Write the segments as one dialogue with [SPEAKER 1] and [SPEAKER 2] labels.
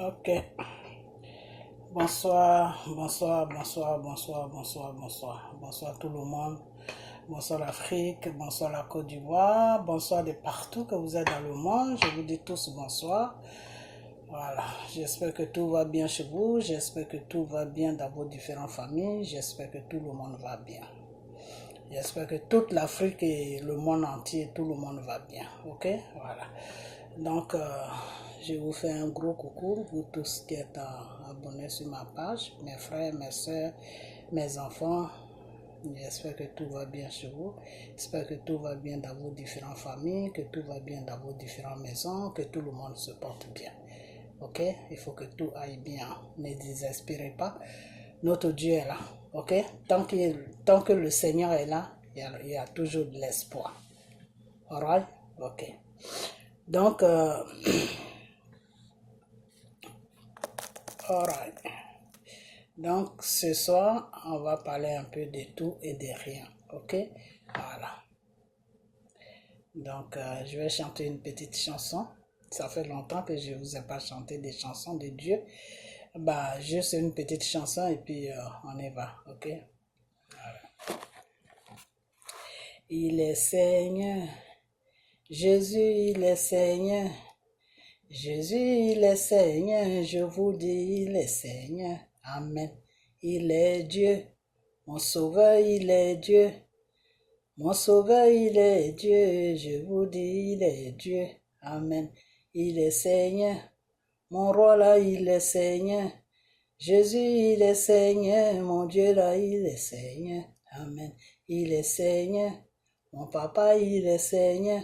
[SPEAKER 1] Ok. Bonsoir, bonsoir, bonsoir, bonsoir, bonsoir, bonsoir. Bonsoir tout le monde. Bonsoir l'Afrique, bonsoir la Côte d'Ivoire, bonsoir de partout que vous êtes dans le monde. Je vous dis tous bonsoir. Voilà, j'espère que tout va bien chez vous. J'espère que tout va bien dans vos différentes familles. J'espère que tout le monde va bien. J'espère que toute l'Afrique et le monde entier, tout le monde va bien. Ok, voilà. Donc, je vous fais un gros coucou, vous tous qui êtes abonnés sur ma page, mes frères, mes soeurs, mes enfants. J'espère que tout va bien chez vous. J'espère que tout va bien dans vos différentes familles, que tout va bien dans vos différentes maisons, que tout le monde se porte bien. Ok? Il faut que tout aille bien. Ne désespérez pas. Notre Dieu est là. Ok? Tant que le Seigneur est là, il y a toujours de l'espoir. Alright? Ok. Donc, alright. Donc, ce soir, on va parler un peu de tout et de rien. Ok? Voilà. Donc, je vais chanter une petite chanson. Ça fait longtemps que je ne vous ai pas chanté des chansons de Dieu. Bah, juste une petite chanson et puis on y va. Ok? Voilà. Il est Seigneur. Jésus, il est Seigneur. Jésus, il est Seigneur. Je vous dis, il est Seigneur. Amen. Il est Dieu. Mon sauveur, il est Dieu. Mon sauveur, il est Dieu. Je vous dis, il est Dieu. Amen. Il est Seigneur. Mon roi là, il est Seigneur. Jésus, il est Seigneur. Mon Dieu là, il est Seigneur. Amen. Il est Seigneur. Mon papa, il est Seigneur.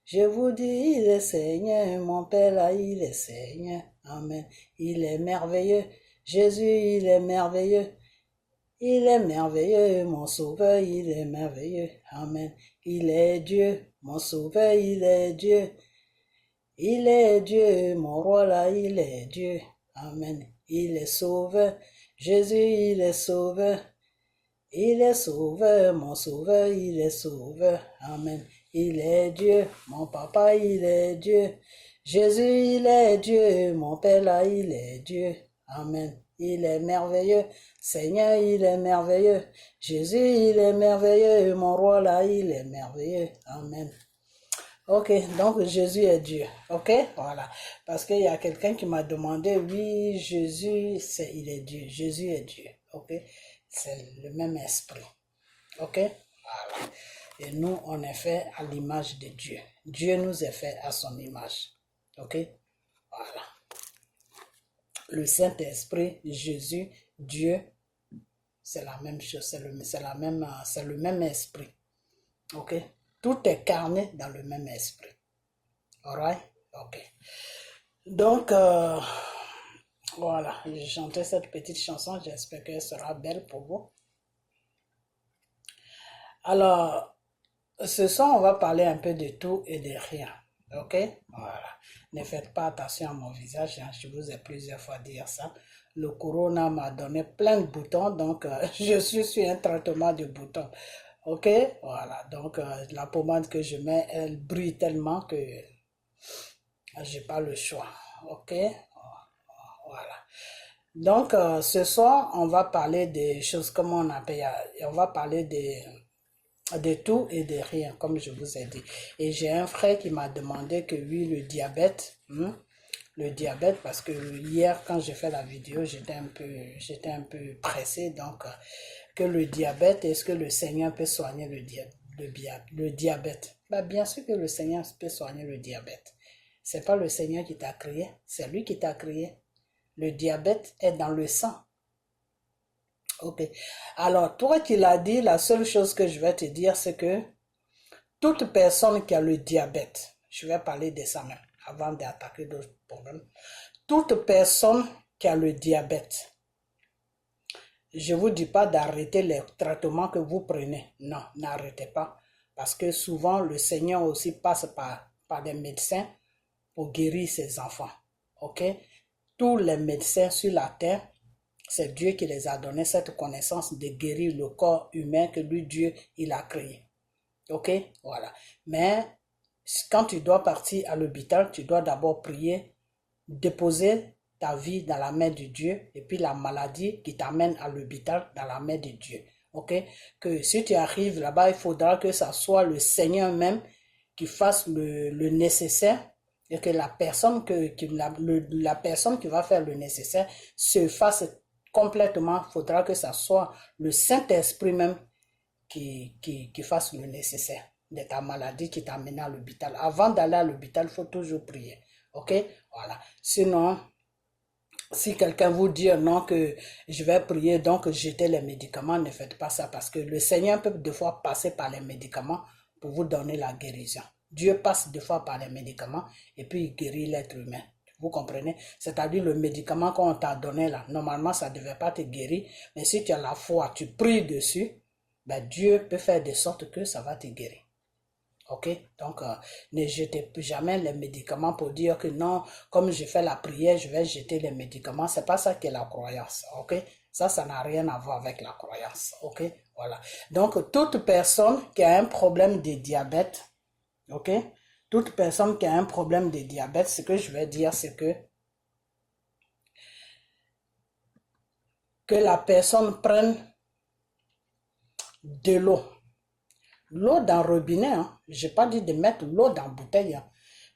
[SPEAKER 1] Je vous dis, il est Seigneur. Mon Père là, il est Seigneur. Amen. Il est merveilleux. Jésus, il est merveilleux. Il est merveilleux, mon sauveur, il est merveilleux. Amen. Il est Dieu, mon sauveur, il est Dieu. Il est Dieu, mon roi là, il est Dieu. Amen. Il est sauveur. Jésus, il est sauveur. Il est sauveur, mon sauveur, il est sauveur. Amen. Il est Dieu, mon papa, il est Dieu. Jésus, il est Dieu, mon Père là, il est Dieu. Amen. Il est merveilleux. Seigneur, il est merveilleux. Jésus, il est merveilleux. Mon roi là, il est merveilleux. Amen. Ok, donc Jésus est Dieu. Ok, voilà. Parce qu'il y a quelqu'un qui m'a demandé, oui, Jésus, il est Dieu. Jésus est Dieu. Ok, c'est le même esprit. Ok, voilà. Et nous, on est fait à l'image de Dieu. Dieu nous est fait à son image. Ok, voilà. Le Saint-Esprit, Jésus, Dieu, c'est la même chose, c'est le même esprit. Ok? Tout est carné dans le même esprit. Alright? Ok. Donc, voilà, j'ai chanté cette petite chanson, j'espère qu'elle sera belle pour vous. Alors, ce soir, on va parler un peu de tout et de rien. Ok? Voilà. Ne faites pas attention à mon visage, hein. Je vous ai plusieurs fois dit ça. Le corona m'a donné plein de boutons, donc je suis sur un traitement de boutons. Ok? Voilà. Donc, la pommade que je mets, elle brille tellement que j'ai pas le choix. Ok? Voilà. Donc, ce soir, on va parler des choses, comme on appelle, on va parler de tout et de rien, comme je vous ai dit. Et j'ai un frère qui m'a demandé que oui, le diabète, parce que hier, quand j'ai fait la vidéo, j'étais un peu pressé, donc, que le diabète, est-ce que le Seigneur peut soigner le diabète? Bah, bien sûr que le Seigneur peut soigner le diabète. C'est pas le Seigneur qui t'a créé, c'est lui qui t'a créé. Le diabète est dans le sang. Ok. Alors, toi qui l'as dit, la seule chose que je vais te dire, c'est que toute personne qui a le diabète, je vais parler de ça même, avant d'attaquer d'autres problèmes. Toute personne qui a le diabète, je ne vous dis pas d'arrêter les traitements que vous prenez. Non, n'arrêtez pas. Parce que souvent, le Seigneur aussi passe par des médecins pour guérir ses enfants. Ok? Tous les médecins sur la terre, c'est Dieu qui les a donné cette connaissance de guérir le corps humain que lui, Dieu, il a créé. Ok? Voilà. Mais quand tu dois partir à l'hôpital, tu dois d'abord prier, déposer ta vie dans la main de Dieu et puis la maladie qui t'amène à l'hôpital dans la main de Dieu. Ok? Que si tu arrives là-bas, il faudra que ça soit le Seigneur même qui fasse le nécessaire et que la personne la personne qui va faire le nécessaire se fasse complètement. Il faudra que ça soit le Saint-Esprit même qui fasse le nécessaire de ta maladie qui t'amène à l'hôpital. Avant d'aller à l'hôpital, il faut toujours prier. Ok? Voilà. Sinon, si quelqu'un vous dit non que je vais prier, donc jeter les médicaments, ne faites pas ça parce que le Seigneur peut des fois passer par les médicaments pour vous donner la guérison. Dieu passe des fois par les médicaments et puis il guérit l'être humain. Vous comprenez? C'est-à-dire le médicament qu'on t'a donné là, normalement ça ne devait pas te guérir, mais si tu as la foi, tu pries dessus, ben Dieu peut faire de sorte que ça va te guérir. Ok, donc ne jetez plus jamais les médicaments pour dire que non, comme je fais la prière, je vais jeter les médicaments. C'est pas ça qui est la croyance. Ok, ça n'a rien à voir avec la croyance. Ok, voilà. Donc toute personne qui a un problème de diabète, ok, toute personne qui a un problème de diabète, ce que je vais dire, c'est que la personne prenne de l'eau. L'eau dans le robinet, hein. Je n'ai pas dit de mettre l'eau dans la bouteille. Hein.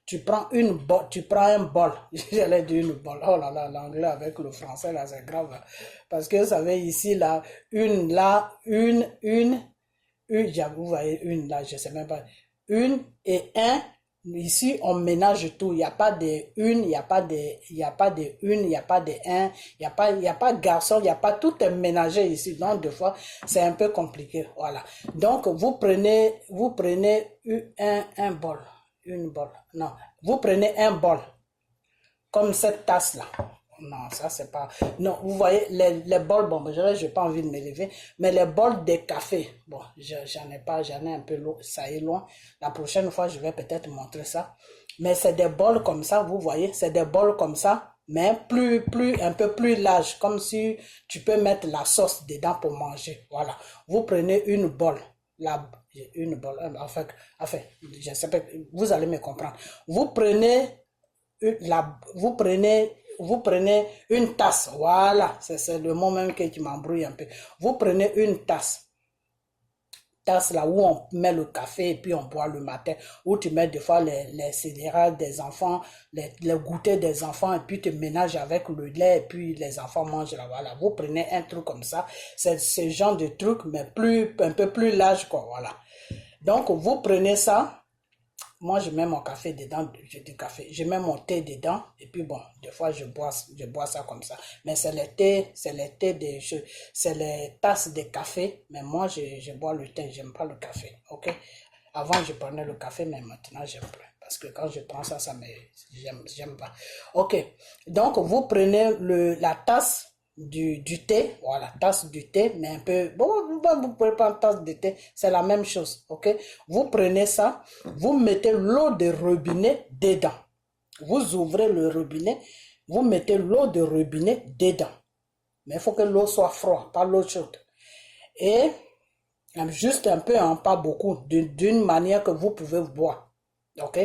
[SPEAKER 1] Tu prends un bol. J'allais dire une bol. Oh là là, l'anglais avec le français, là, c'est grave. Hein. Parce que vous savez, ici, là, une, vous voyez, une, là, je sais même pas. Une et un. Ici, on ménage tout. Il n'y a pas de une, il n'y a pas de une, il n'y a pas de un, il n'y a pas garçon, il n'y a pas, tout est ménagé ici. Donc, des fois, c'est un peu compliqué. Voilà. Donc, vous prenez un bol, une bol. Non, vous prenez un bol, comme cette tasse-là. Non, ça c'est pas... Non, vous voyez, les bols, bon, je n'ai pas envie de me lever, mais les bols de café, bon, j'en ai un peu loin, ça est loin. La prochaine fois, je vais peut-être montrer ça. Mais c'est des bols comme ça, vous voyez, c'est des bols comme ça, mais un peu plus large, comme si tu peux mettre la sauce dedans pour manger. Voilà. Vous prenez une bol, enfin, je sais pas, vous allez me comprendre. Vous prenez une tasse, voilà, c'est le mot même qui m'embrouille un peu. Vous prenez une tasse là où on met le café et puis on boit le matin, où tu mets des fois les céréales des enfants, les goûters des enfants et puis tu ménages avec le lait et puis les enfants mangent là, voilà. Vous prenez un truc comme ça, c'est ce genre de truc mais un peu plus large quoi, voilà. Donc vous prenez ça. Moi, je mets mon café dedans, je mets mon thé dedans, et puis bon, des fois, je bois ça comme ça. Mais c'est les tasses de café, mais moi, je bois le thé, j'aime pas le café, ok? Avant, je prenais le café, mais maintenant, j'aime plus. Parce que quand je prends ça, j'aime pas. Ok, donc, vous prenez la tasse du thé, voilà, tasse du thé, mais un peu, bon, vous pouvez prendre tasse de thé, c'est la même chose, ok? Vous prenez ça, vous mettez l'eau de robinet dedans. Vous ouvrez le robinet, vous mettez l'eau de robinet dedans. Mais il faut que l'eau soit froide, pas l'eau chaude. Et juste un peu, hein, pas beaucoup, d'une manière que vous pouvez boire, ok?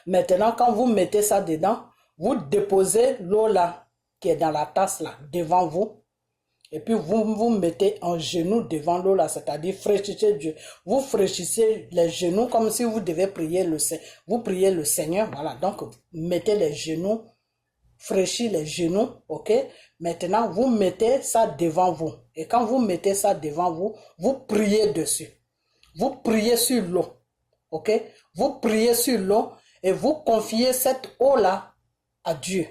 [SPEAKER 1] Maintenant, quand vous mettez ça dedans, vous déposez l'eau là, qui est dans la tasse là, devant vous. Et puis vous mettez en genou devant l'eau là, c'est-à-dire fraîchissez Dieu. Vous fraîchissez les genoux comme si vous devez prier vous priez le Seigneur, voilà. Donc mettez les genoux, fraîchis les genoux, ok. Maintenant vous mettez ça devant vous. Et quand vous mettez ça devant vous, vous priez dessus. Vous priez sur l'eau, ok. Vous priez sur l'eau et vous confiez cette eau là à Dieu.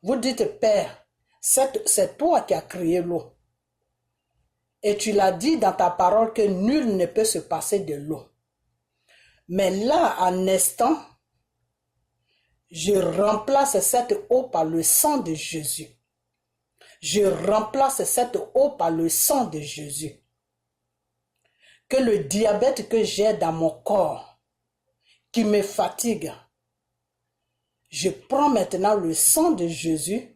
[SPEAKER 1] Vous dites, Père, c'est toi qui as créé l'eau. Et tu l'as dit dans ta parole que nul ne peut se passer de l'eau. Mais là, en instant, je remplace cette eau par le sang de Jésus. Je remplace cette eau par le sang de Jésus. Que le diabète que j'ai dans mon corps, qui me fatigue, je prends maintenant le sang de Jésus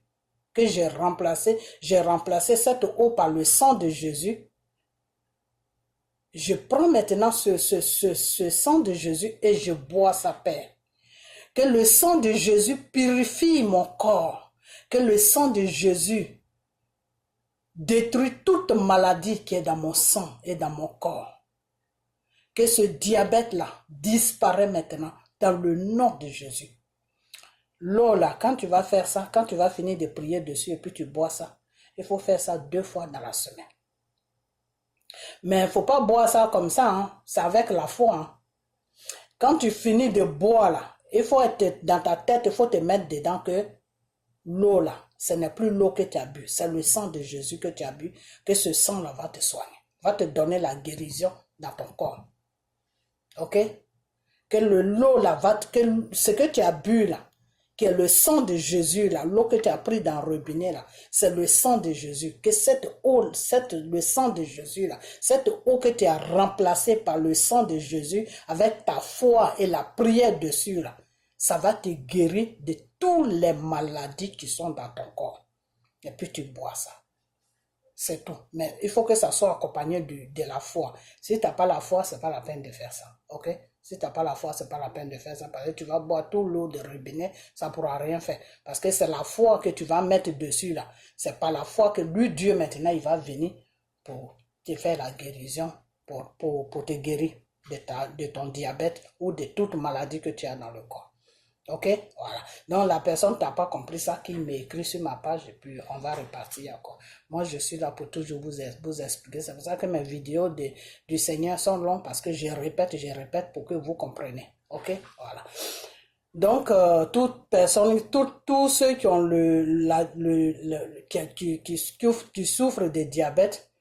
[SPEAKER 1] que j'ai remplacé cette eau par le sang de Jésus. Je prends maintenant ce sang de Jésus et je bois sa paix. Que le sang de Jésus purifie mon corps. Que le sang de Jésus détruit toute maladie qui est dans mon sang et dans mon corps. Que ce diabète-là disparaît maintenant dans le nom de Jésus. L'eau là, quand tu vas faire ça, quand tu vas finir de prier dessus et puis tu bois ça, il faut faire ça 2 fois dans la semaine. Mais il ne faut pas boire ça comme ça, hein. C'est avec la foi. Hein. Quand tu finis de boire là, il faut être dans ta tête, il faut te mettre dedans que l'eau là, ce n'est plus l'eau que tu as bu, c'est le sang de Jésus que tu as bu, que ce sang là va te soigner, va te donner la guérison dans ton corps. Ok? Que l'eau là, ce que tu as bu là, qui est le sang de Jésus là, l'eau que tu as pris dans le robinet là, c'est le sang de Jésus. Que cette eau, le sang de Jésus là, cette eau que tu as remplacée par le sang de Jésus, avec ta foi et la prière dessus là, ça va te guérir de toutes les maladies qui sont dans ton corps. Et puis tu bois ça. C'est tout. Mais il faut que ça soit accompagné de la foi. Si tu n'as pas la foi, ce n'est pas la peine de faire ça. Ok? Si tu n'as pas la foi, ce n'est pas la peine de faire ça. Parce que tu vas boire toute l'eau de robinet, ça ne pourra rien faire. Parce que c'est la foi que tu vas mettre dessus là. Ce n'est pas la foi que lui, Dieu, maintenant, il va venir pour te faire la guérison, pour te guérir de ton diabète ou de toute maladie que tu as dans le corps. Ok, voilà. Donc la personne n'a pas compris ça, qui m'écrit sur ma page et puis on va repartir encore. Moi je suis là pour toujours vous expliquer. C'est pour ça que mes vidéos du Seigneur sont longues parce que je répète pour que vous compreniez. Ok, voilà. Donc toute personne, tous ceux qui ont qui souffrent de diabète,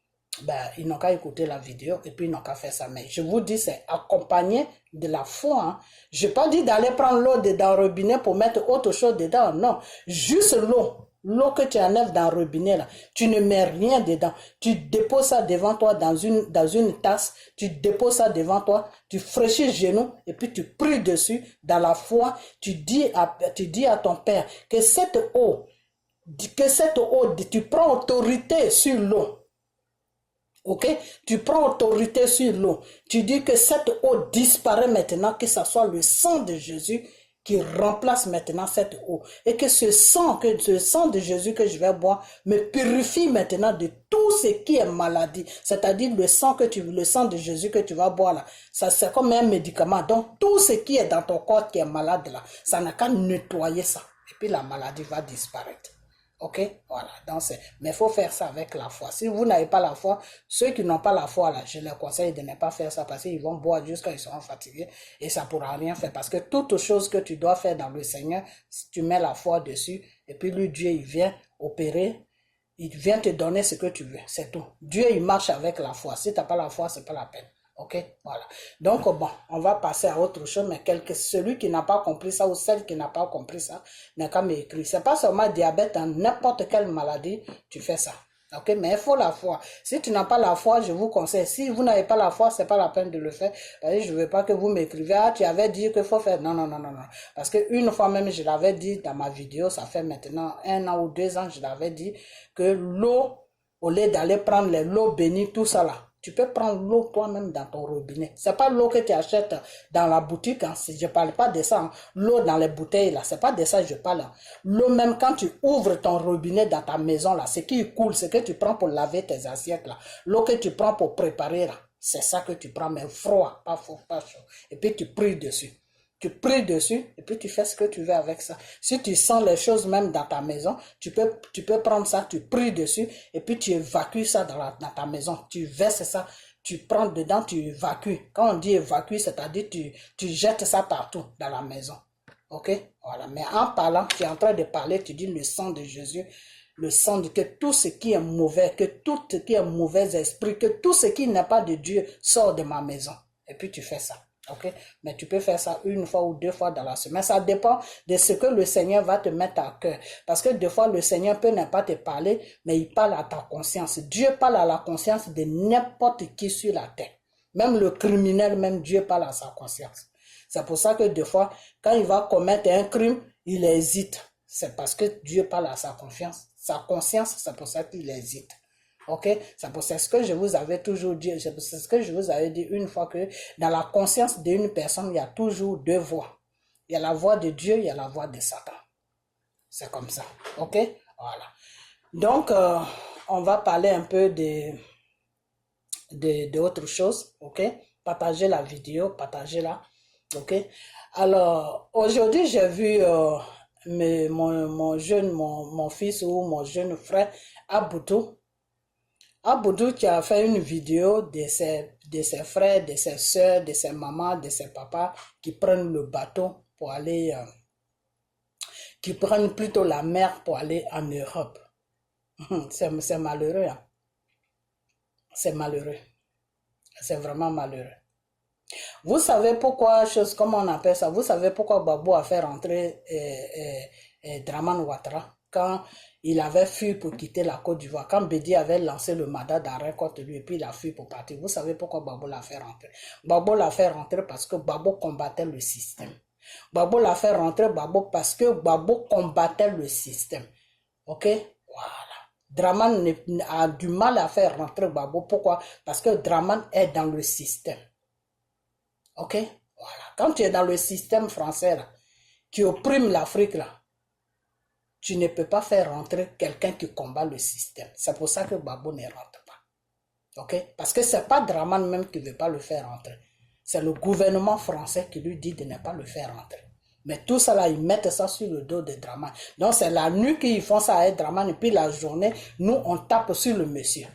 [SPEAKER 1] ben, ils n'ont qu'à écouter la vidéo et puis ils n'ont qu'à faire ça. Mais je vous dis, c'est accompagné de la foi. Hein. Je n'ai pas dit d'aller prendre l'eau dans le robinet pour mettre autre chose dedans. Non, juste l'eau. L'eau que tu enlèves dans le robinet, là, tu ne mets rien dedans. Tu déposes ça devant toi dans une tasse. Tu déposes ça devant toi. Tu fraîchis le genou et puis tu pries dessus dans la foi. Tu dis à ton Père que cette eau, tu prends autorité sur l'eau. Ok, tu prends autorité sur l'eau. Tu dis que cette eau disparaît maintenant, que ce soit le sang de Jésus qui remplace maintenant cette eau. Et que ce sang de Jésus que je vais boire me purifie maintenant de tout ce qui est maladie. C'est-à-dire le sang de Jésus que tu vas boire là. Ça c'est comme un médicament. Donc tout ce qui est dans ton corps qui est malade là, ça n'a qu'à nettoyer ça. Et puis la maladie va disparaître. Ok, voilà. Donc mais il faut faire ça avec la foi. Si vous n'avez pas la foi, ceux qui n'ont pas la foi, là, je leur conseille de ne pas faire ça parce qu'ils vont boire jusqu'à ils seront fatigués et ça ne pourra rien faire. Parce que toute chose que tu dois faire dans le Seigneur, si tu mets la foi dessus et puis lui, Dieu, il vient opérer, il vient te donner ce que tu veux. C'est tout. Dieu, il marche avec la foi. Si tu n'as pas la foi, ce n'est pas la peine. Ok, voilà. Donc, bon, on va passer à autre chose, mais celui qui n'a pas compris ça ou celle qui n'a pas compris ça, n'a qu'à m'écrire. C'est pas seulement diabète, hein, n'importe quelle maladie, tu fais ça. Ok, mais il faut la foi. Si tu n'as pas la foi, je vous conseille. Si vous n'avez pas la foi, c'est pas la peine de le faire. Parce que je ne veux pas que vous m'écriviez, ah, tu avais dit qu'il faut faire. Non, non, non, non, non. Parce qu'une fois même, je l'avais dit dans ma vidéo, ça fait maintenant 1 an ou 2 ans, je l'avais dit que l'eau, au lieu d'aller prendre l'eau bénie, tout ça là, tu peux prendre l'eau toi-même dans ton robinet. C'est pas l'eau que tu achètes dans la boutique. Hein. Je parle pas de ça. Hein. L'eau dans les bouteilles, là, c'est pas de ça que je parle. Hein. L'eau même quand tu ouvres ton robinet dans ta maison, là, ce qui coule, ce que tu prends pour laver tes assiettes, là. L'eau que tu prends pour préparer, là, c'est ça que tu prends, mais froid, pas chaud. Et puis tu pries dessus. Tu pries dessus et puis tu fais ce que tu veux avec ça. Si tu sens les choses même dans ta maison, tu peux prendre ça, tu pries dessus et puis tu évacues ça dans ta maison. Tu verses ça, tu prends dedans, tu évacues. Quand on dit évacuer, c'est-à-dire tu jettes ça partout dans la maison. Ok? Voilà. Mais en parlant, tu es en train de parler, tu dis le sang de Jésus, le sang de que tout ce qui est mauvais, que tout ce qui est mauvais esprit, que tout ce qui n'est pas de Dieu sort de ma maison. Et puis tu fais ça. Ok, mais tu peux faire ça 1 fois ou 2 fois dans la semaine. Ça dépend de ce que le Seigneur va te mettre à cœur. Parce que des fois, le Seigneur peut ne pas te parler, mais il parle à ta conscience. Dieu parle à la conscience de n'importe qui sur la terre. Même le criminel, même Dieu parle à sa conscience. C'est pour ça que des fois, quand il va commettre un crime, il hésite. C'est parce que Dieu parle à sa confiance. Sa conscience, c'est pour ça qu'il hésite. Ok, c'est pour ça que je vous avais toujours dit, c'est ce que je vous avais dit une fois que dans la conscience d'une personne, il y a toujours 2 voix. Il y a la voix de Dieu, il y a la voix de Satan. C'est comme ça. OK? Voilà. Donc, on va parler un peu d'autres choses. OK? Partagez la vidéo, partagez-la. OK? Alors, aujourd'hui, j'ai vu mon fils ou mon jeune frère, Aboudou. Aboudou qui a fait une vidéo de ses frères, de ses soeurs, de ses mamans, de ses papas qui prennent le bateau pour aller, qui prennent plutôt la mer pour aller en Europe. C'est malheureux. Hein? C'est malheureux. C'est vraiment malheureux. Vous savez pourquoi, comment on appelle ça, vous savez pourquoi Gbagbo a fait rentrer Dramane Ouattara quand il avait fui pour quitter la Côte d'Ivoire, quand Bédi avait lancé le mandat d'arrêt contre lui et puis il a fui pour partir. Vous savez pourquoi Gbagbo l'a fait rentrer? Gbagbo l'a fait rentrer parce que Gbagbo combattait le système. Gbagbo l'a fait rentrer parce que Gbagbo combattait le système. Ok? Voilà. Dramane a du mal à faire rentrer Gbagbo. Pourquoi? Parce que Dramane est dans le système. Ok? Voilà. Quand tu es dans le système français, là, qui opprime l'Afrique, là, tu ne peux pas faire rentrer quelqu'un qui combat le système. C'est pour ça que Gbagbo ne rentre pas. Ok? Parce que ce n'est pas Dramane même qui ne veut pas le faire rentrer. C'est le gouvernement français qui lui dit de ne pas le faire rentrer. Mais tout ça là, ils mettent ça sur le dos de Dramane. Donc c'est la nuit qu'ils font ça à Dramane et puis la journée, nous on tape sur le monsieur.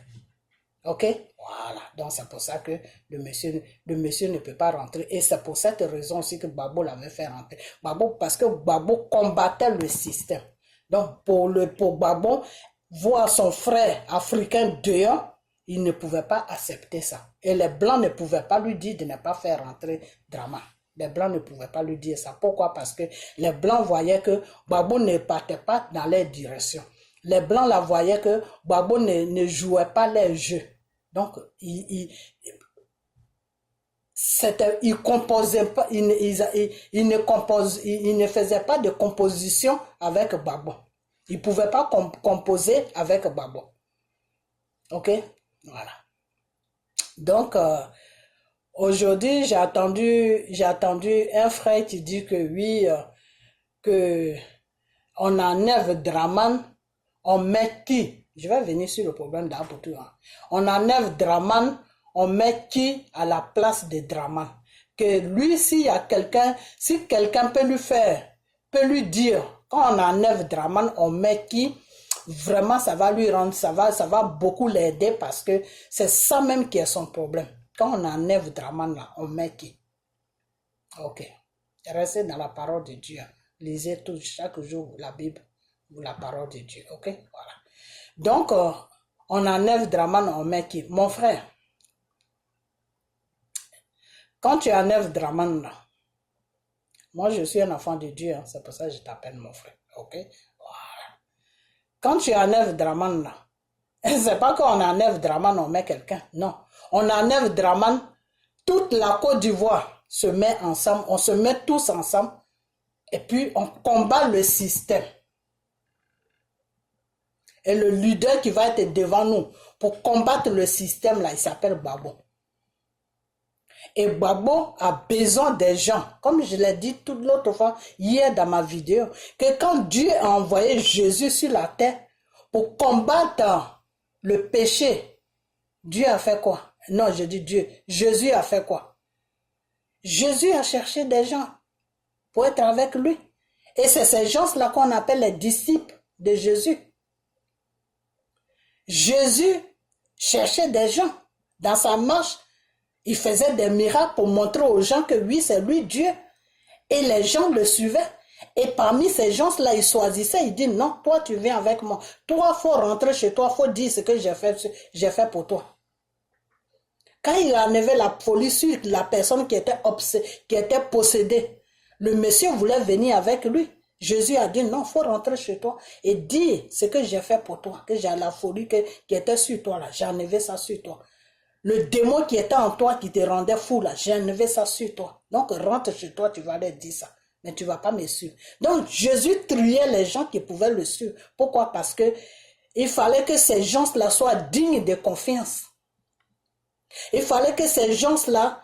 [SPEAKER 1] Ok? Voilà. Donc c'est pour ça que le monsieur ne peut pas rentrer. Et c'est pour cette raison aussi que Gbagbo l'avait fait rentrer. Parce que Gbagbo combattait le système. Donc pour Gbagbo, voir son frère africain dehors, il ne pouvait pas accepter ça. Et les Blancs ne pouvaient pas lui dire de ne pas faire rentrer Dramane. Les Blancs ne pouvaient pas lui dire ça. Pourquoi? Parce que les Blancs voyaient que Gbagbo ne partait pas dans leur direction. Les Blancs la voyaient que Gbagbo ne jouait pas les jeux. Donc, il composait pas, il ne faisait pas de composition avec Gbagbo. Il ne pouvait pas composer avec Gbagbo. Ok? Voilà. Donc, aujourd'hui, j'ai attendu un frère qui dit que oui, que on enlève Dramane, on met qui? Je vais venir sur le problème d'Aboudou. Hein. On enlève Dramane, on met qui à la place de Dramane? Que lui, s'il y a quelqu'un, si quelqu'un peut lui dire, quand on enlève Dramane, on met qui? Vraiment, ça va lui rendre, ça va beaucoup l'aider parce que c'est ça même qui est son problème. Quand on enlève Dramane là, on met qui? Ok. Restez dans la parole de Dieu. Lisez chaque jour la Bible ou la parole de Dieu. Ok? Voilà. Donc, on enlève Dramane, on met qui? Mon frère. Quand tu enlèves Dramane là, moi je suis un enfant de Dieu, hein, c'est pour ça que je t'appelle mon frère. Ok? Voilà. Quand tu enlèves Dramane là, c'est pas qu'on enlève Dramane, on met quelqu'un. Non. On enlève Dramane, toute la Côte d'Ivoire se met ensemble, on se met tous ensemble et puis on combat le système. Et le leader qui va être devant nous pour combattre le système là, il s'appelle Gbagbo. Et Gbagbo a besoin des gens, comme je l'ai dit toute l'autre fois hier dans ma vidéo, que quand Dieu a envoyé Jésus sur la terre pour combattre le péché, Dieu a fait quoi? Non, je dis Dieu. Jésus a fait quoi? Jésus a cherché des gens pour être avec lui. Et c'est ces gens-là qu'on appelle les disciples de Jésus. Jésus cherchait des gens. Dans sa marche, il faisait des miracles pour montrer aux gens que oui, c'est lui Dieu. Et les gens le suivaient. Et parmi ces gens-là, il choisissait, il dit non, toi tu viens avec moi. Toi, il faut rentrer chez toi, il faut dire ce que j'ai fait pour toi. Quand il a enlevé la folie sur la personne qui était possédée, le monsieur voulait venir avec lui. Jésus a dit non, il faut rentrer chez toi et dire ce que j'ai fait pour toi, que j'ai la folie qui était sur toi là, j'ai enlevé ça sur toi. Le démon qui était en toi, qui te rendait fou là, j'ai enlevé ça sur toi. Donc rentre chez toi, tu vas leur dire ça. Mais tu ne vas pas me suivre. Donc Jésus triait les gens qui pouvaient le suivre. Pourquoi? Parce que il fallait que ces gens-là soient dignes de confiance. Il fallait que ces gens-là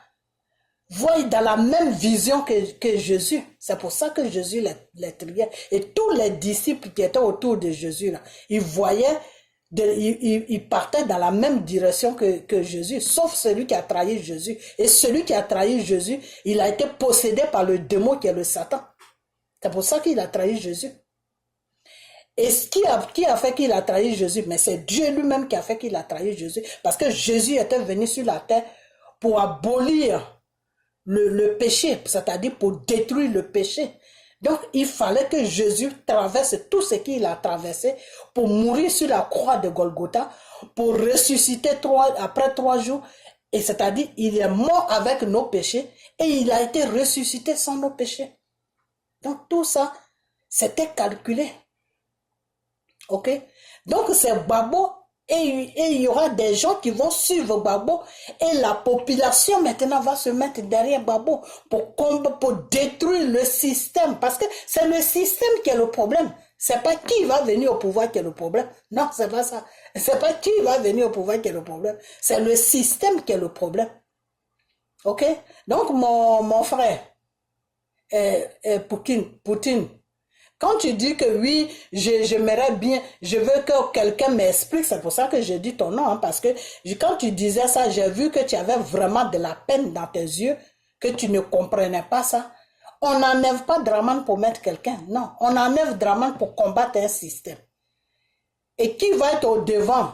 [SPEAKER 1] voient dans la même vision que Jésus. C'est pour ça que Jésus les triait. Et tous les disciples qui étaient autour de Jésus, là, ils voyaient, ils partaient dans la même direction que Jésus, sauf celui qui a trahi Jésus. Et celui qui a trahi Jésus, il a été possédé par le démon qui est le Satan. C'est pour ça qu'il a trahi Jésus. Et qui a fait qu'il a trahi Jésus? Mais c'est Dieu lui-même qui a fait qu'il a trahi Jésus. Parce que Jésus était venu sur la terre pour abolir le péché, c'est-à-dire pour détruire le péché. Donc, il fallait que Jésus traverse tout ce qu'il a traversé pour mourir sur la croix de Golgotha, pour ressusciter après 3 jours. Et c'est-à-dire, il est mort avec nos péchés et il a été ressuscité sans nos péchés. Donc, tout ça, c'était calculé. Ok? Donc, c'est Gbagbo et il y aura des gens qui vont suivre Gbagbo et la population maintenant va se mettre derrière Gbagbo pour détruire le système. Parce que c'est le système qui est le problème. C'est pas qui va venir au pouvoir qui est le problème. Non, c'est pas ça. C'est pas qui va venir au pouvoir qui est le problème. C'est le système qui est le problème. Ok? Donc, mon frère, Poutine, quand tu dis que oui, j'aimerais bien, je veux que quelqu'un m'explique, c'est pour ça que j'ai dit ton nom, hein, parce que quand tu disais ça, j'ai vu que tu avais vraiment de la peine dans tes yeux, que tu ne comprenais pas ça. On n'enlève pas Draman pour mettre quelqu'un, non. On enlève Draman pour combattre un système. Et qui va être au devant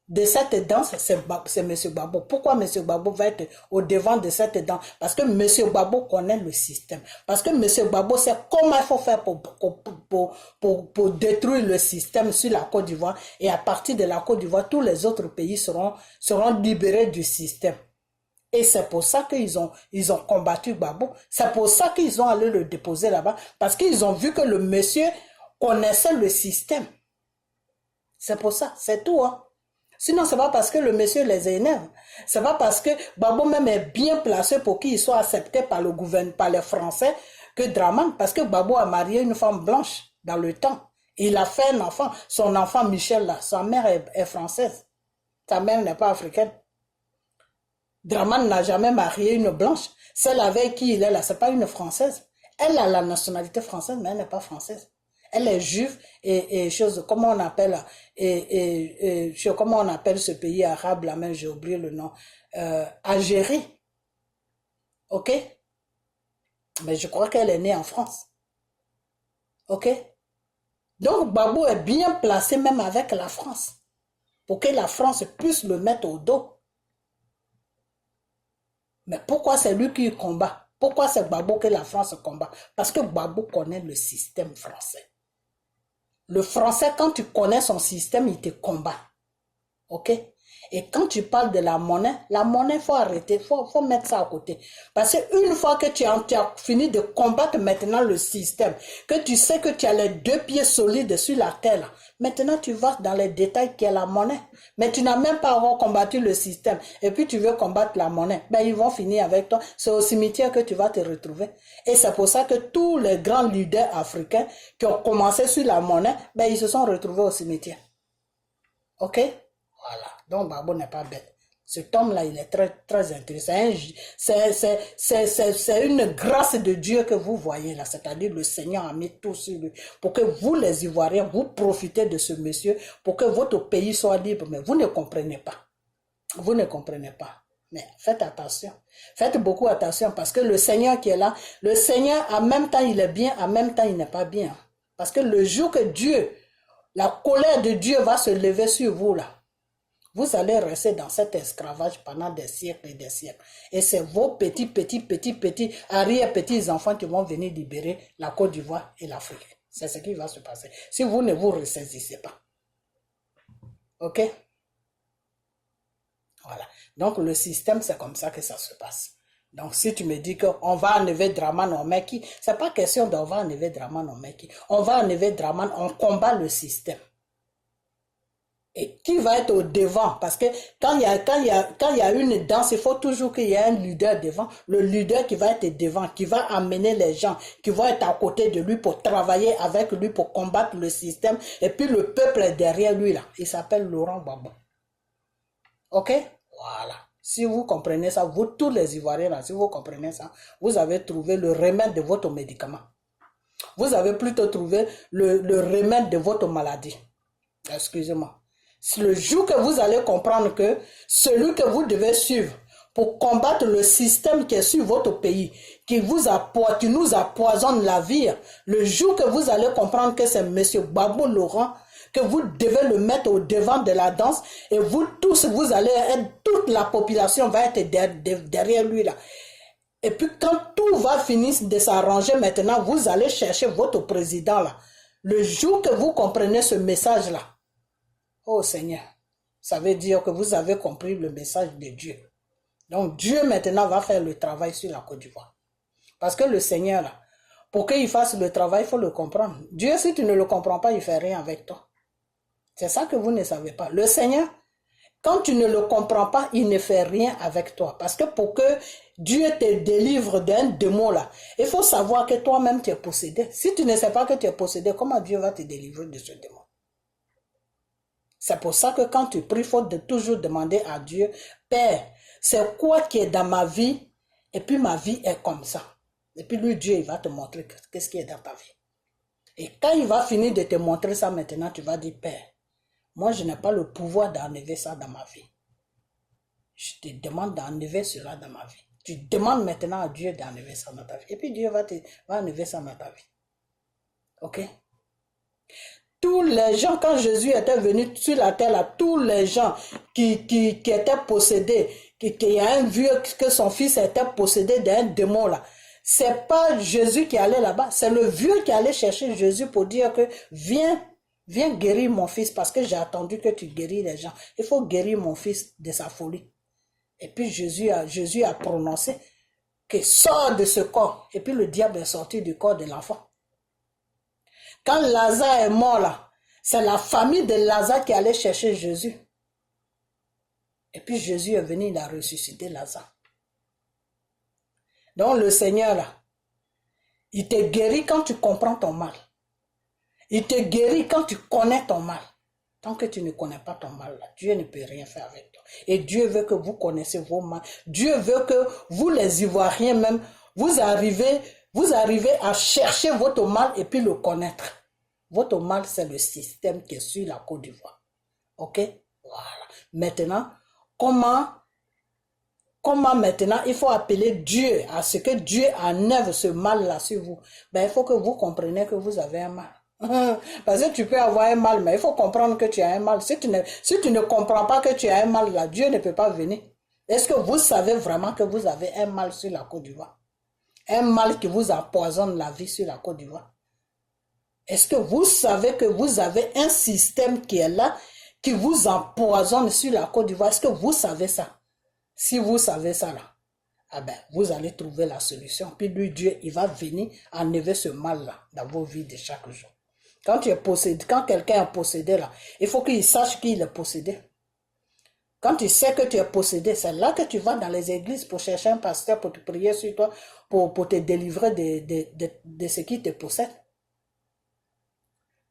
[SPEAKER 1] de cette danse, c'est M. Gbagbo. Pourquoi M. Gbagbo va être au devant de cette danse? Parce que M. Gbagbo connaît le système. Parce que M. Gbagbo sait comment il faut faire pour détruire le système sur la Côte d'Ivoire. Et à partir de la Côte d'Ivoire, tous les autres pays seront libérés du système. Et c'est pour ça qu'ils ont combattu Gbagbo. C'est pour ça qu'ils ont allé le déposer là-bas. Parce qu'ils ont vu que le monsieur connaissait le système. C'est pour ça, c'est tout, hein. Sinon, c'est pas parce que le monsieur les énerve. C'est pas parce que Gbagbo même est bien placé pour qu'il soit accepté par le gouvernement, par les Français, que Draman, parce que Gbagbo a marié une femme blanche dans le temps. Il a fait un enfant. Son enfant Michel, là, sa mère est française. Sa mère n'est pas africaine. Draman n'a jamais marié une blanche. Celle avec qui il est là, c'est pas une française. Elle a la nationalité française, mais elle n'est pas française. Elle est juive et chose, comment on appelle, comment on appelle ce pays arabe là, même j'ai oublié le nom, Algérie. Ok? Mais je crois qu'elle est née en France. Ok? Donc, Gbagbo est bien placé même avec la France, pour que la France puisse le mettre au dos. Mais pourquoi c'est lui qui combat? Pourquoi c'est Gbagbo que la France combat? Parce que Gbagbo connaît le système français. Le français, quand tu connais son système, il te combat. Ok? Et quand tu parles de la monnaie, il faut arrêter, faut mettre ça à côté. Parce qu'une fois que tu as fini de combattre maintenant le système, que tu sais que tu as les 2 pieds solides sur la terre, maintenant tu vas dans les détails qui est la monnaie. Mais tu n'as même pas encore combattu le système. Et puis tu veux combattre la monnaie. Ben ils vont finir avec toi. C'est au cimetière que tu vas te retrouver. Et c'est pour ça que tous les grands leaders africains qui ont commencé sur la monnaie, ben ils se sont retrouvés au cimetière. Ok? Voilà. Donc, Gbagbo n'est pas bête. Cet homme-là, il est très, très intéressant. C'est une grâce de Dieu que vous voyez là. C'est-à-dire, le Seigneur a mis tout sur lui. Pour que vous, les Ivoiriens, vous profitez de ce monsieur. Pour que votre pays soit libre. Mais vous ne comprenez pas. Vous ne comprenez pas. Mais faites attention. Faites beaucoup attention. Parce que le Seigneur qui est là, le Seigneur, en même temps, il est bien. En même temps, il n'est pas bien. Parce que le jour que Dieu, la colère de Dieu va se lever sur vous là, vous allez rester dans cet esclavage pendant des siècles et des siècles. Et c'est vos petits, arrière-petits-enfants qui vont venir libérer la Côte d'Ivoire et l'Afrique. C'est ce qui va se passer. Si vous ne vous ressaisissez pas. Ok? Voilà. Donc le système, c'est comme ça que ça se passe. Donc si tu me dis qu'on va enlever Draman Ombeki, c'est pas question d'on va enlever Draman Ombeki. On va enlever Draman, on combat le système. Et qui va être au devant? Parce que quand il y a une danse, il faut toujours qu'il y ait un leader devant. Le leader qui va être devant, qui va amener les gens, qui vont être à côté de lui pour travailler avec lui, pour combattre le système. Et puis le peuple est derrière lui là. Il s'appelle Laurent Gbagbo. Ok? Voilà. Si vous comprenez ça, vous tous les Ivoiriens là, si vous comprenez ça, vous avez trouvé le remède de votre médicament. Vous avez plutôt trouvé le remède de votre maladie. Excusez-moi. C'est le jour que vous allez comprendre que celui que vous devez suivre pour combattre le système qui est sur votre pays, qui nous empoisonne la vie, le jour que vous allez comprendre que c'est M. Gbagbo Laurent, que vous devez le mettre au devant de la danse, et vous tous, vous allez être, toute la population va être derrière lui là. Et puis quand tout va finir de s'arranger maintenant, vous allez chercher votre président là. Le jour que vous comprenez ce message là, oh Seigneur, ça veut dire que vous avez compris le message de Dieu. Donc Dieu maintenant va faire le travail sur la Côte d'Ivoire. Parce que le Seigneur là, pour qu'il fasse le travail, il faut le comprendre. Dieu, si tu ne le comprends pas, il ne fait rien avec toi. C'est ça que vous ne savez pas. Le Seigneur, quand tu ne le comprends pas, il ne fait rien avec toi. Parce que pour que Dieu te délivre d'un démon là, il faut savoir que toi-même tu es possédé. Si tu ne sais pas que tu es possédé, comment Dieu va te délivrer de ce démon? C'est pour ça que quand tu pries, il faut toujours demander à Dieu, Père, c'est quoi qui est dans ma vie? Et puis ma vie est comme ça. Et puis lui, Dieu, il va te montrer qu'est-ce qui est dans ta vie. Et quand il va finir de te montrer ça maintenant, tu vas dire, Père, moi je n'ai pas le pouvoir d'enlever ça dans ma vie. Je te demande d'enlever cela dans ma vie. Tu demandes maintenant à Dieu d'enlever ça dans ta vie. Et puis Dieu va enlever ça dans ta vie. Ok? Tous les gens, quand Jésus était venu sur la terre, là, tous les gens qui étaient possédés, qui a un vieux, que son fils était possédé d'un démon là, c'est pas Jésus qui allait là-bas, c'est le vieux qui allait chercher Jésus pour dire que viens guérir mon fils parce que j'ai attendu que tu guéris les gens. Il faut guérir mon fils de sa folie. Et puis Jésus a prononcé que sort de ce corps. Et puis le diable est sorti du corps de l'enfant. Quand Lazare est mort là, c'est la famille de Lazare qui allait chercher Jésus. Et puis Jésus est venu, il a ressuscité Lazare. Donc le Seigneur là, il te guérit quand tu comprends ton mal. Il te guérit quand tu connais ton mal. Tant que tu ne connais pas ton mal là, Dieu ne peut rien faire avec toi. Et Dieu veut que vous connaissiez vos mal. Dieu veut que vous les Ivoiriens même, vous arrivez à chercher votre mal et puis le connaître. Votre mal, c'est le système qui est sur la Côte d'Ivoire. Ok? Voilà. Maintenant, comment maintenant il faut appeler Dieu à ce que Dieu enlève ce mal-là sur vous? Ben, il faut que vous compreniez que vous avez un mal. Parce que tu peux avoir un mal, mais il faut comprendre que tu as un mal. Si tu ne comprends pas que tu as un mal, là, Dieu ne peut pas venir. Est-ce que vous savez vraiment que vous avez un mal sur la Côte d'Ivoire? Un mal qui vous empoisonne la vie sur la Côte d'Ivoire? Est-ce que vous savez que vous avez un système qui est là, qui vous empoisonne sur la Côte d'Ivoire? Est-ce que vous savez ça? Si vous savez ça là, ah ben, vous allez trouver la solution. Puis lui, Dieu, il va venir enlever ce mal-là dans vos vies de chaque jour. Quand quelqu'un est possédé là, il faut qu'il sache qu'il est possédé. Quand tu sais que tu es possédé, c'est là que tu vas dans les églises pour chercher un pasteur pour te prier sur toi, pour te délivrer de ce qui te possède.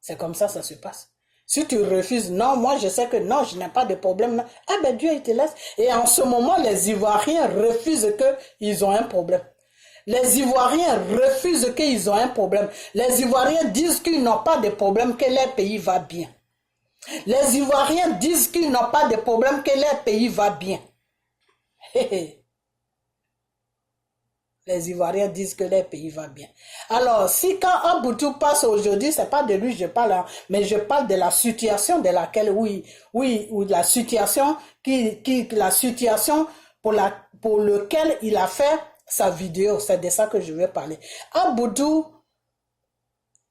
[SPEAKER 1] C'est comme ça se passe. Si tu refuses, non, moi je sais que non, je n'ai pas de problème. Non. Ah ben Dieu, il te laisse. Et en ce moment, les Ivoiriens refusent qu'ils ont un problème. Les Ivoiriens refusent qu'ils ont un problème. Les Ivoiriens disent qu'ils n'ont pas de problème, que leur pays va bien. Les Ivoiriens disent qu'ils n'ont pas de problème, que leur pays va bien. Les Ivoiriens disent que leur pays va bien. Alors, si quand Aboutou passe aujourd'hui, c'est pas de lui je parle, hein, mais je parle de la situation de laquelle, ou la situation pour laquelle il a fait sa vidéo. C'est de ça que je vais parler. Aboutou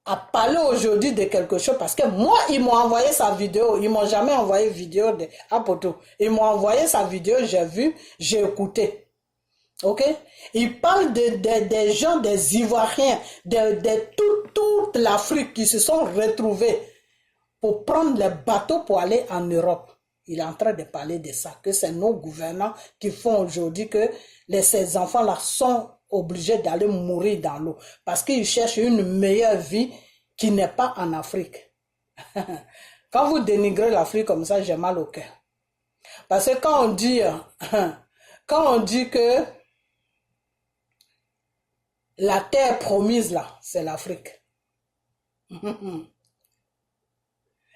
[SPEAKER 1] a parlé aujourd'hui de quelque chose parce que moi, ils m'ont envoyé sa vidéo. Ils m'ont jamais envoyé vidéo de Aboutou. Ils m'ont envoyé sa vidéo, j'ai vu, j'ai écouté. Ok? Il parle des gens, des Ivoiriens, de toute l'Afrique qui se sont retrouvés pour prendre les bateaux pour aller en Europe. Il est en train de parler de ça, que c'est nos gouvernants qui font aujourd'hui que ces enfants-là sont obligés d'aller mourir dans l'eau parce qu'ils cherchent une meilleure vie qui n'est pas en Afrique. Quand vous dénigrez l'Afrique comme ça, j'ai mal au cœur. Parce que quand on dit Quand on dit que la terre promise là, c'est l'Afrique.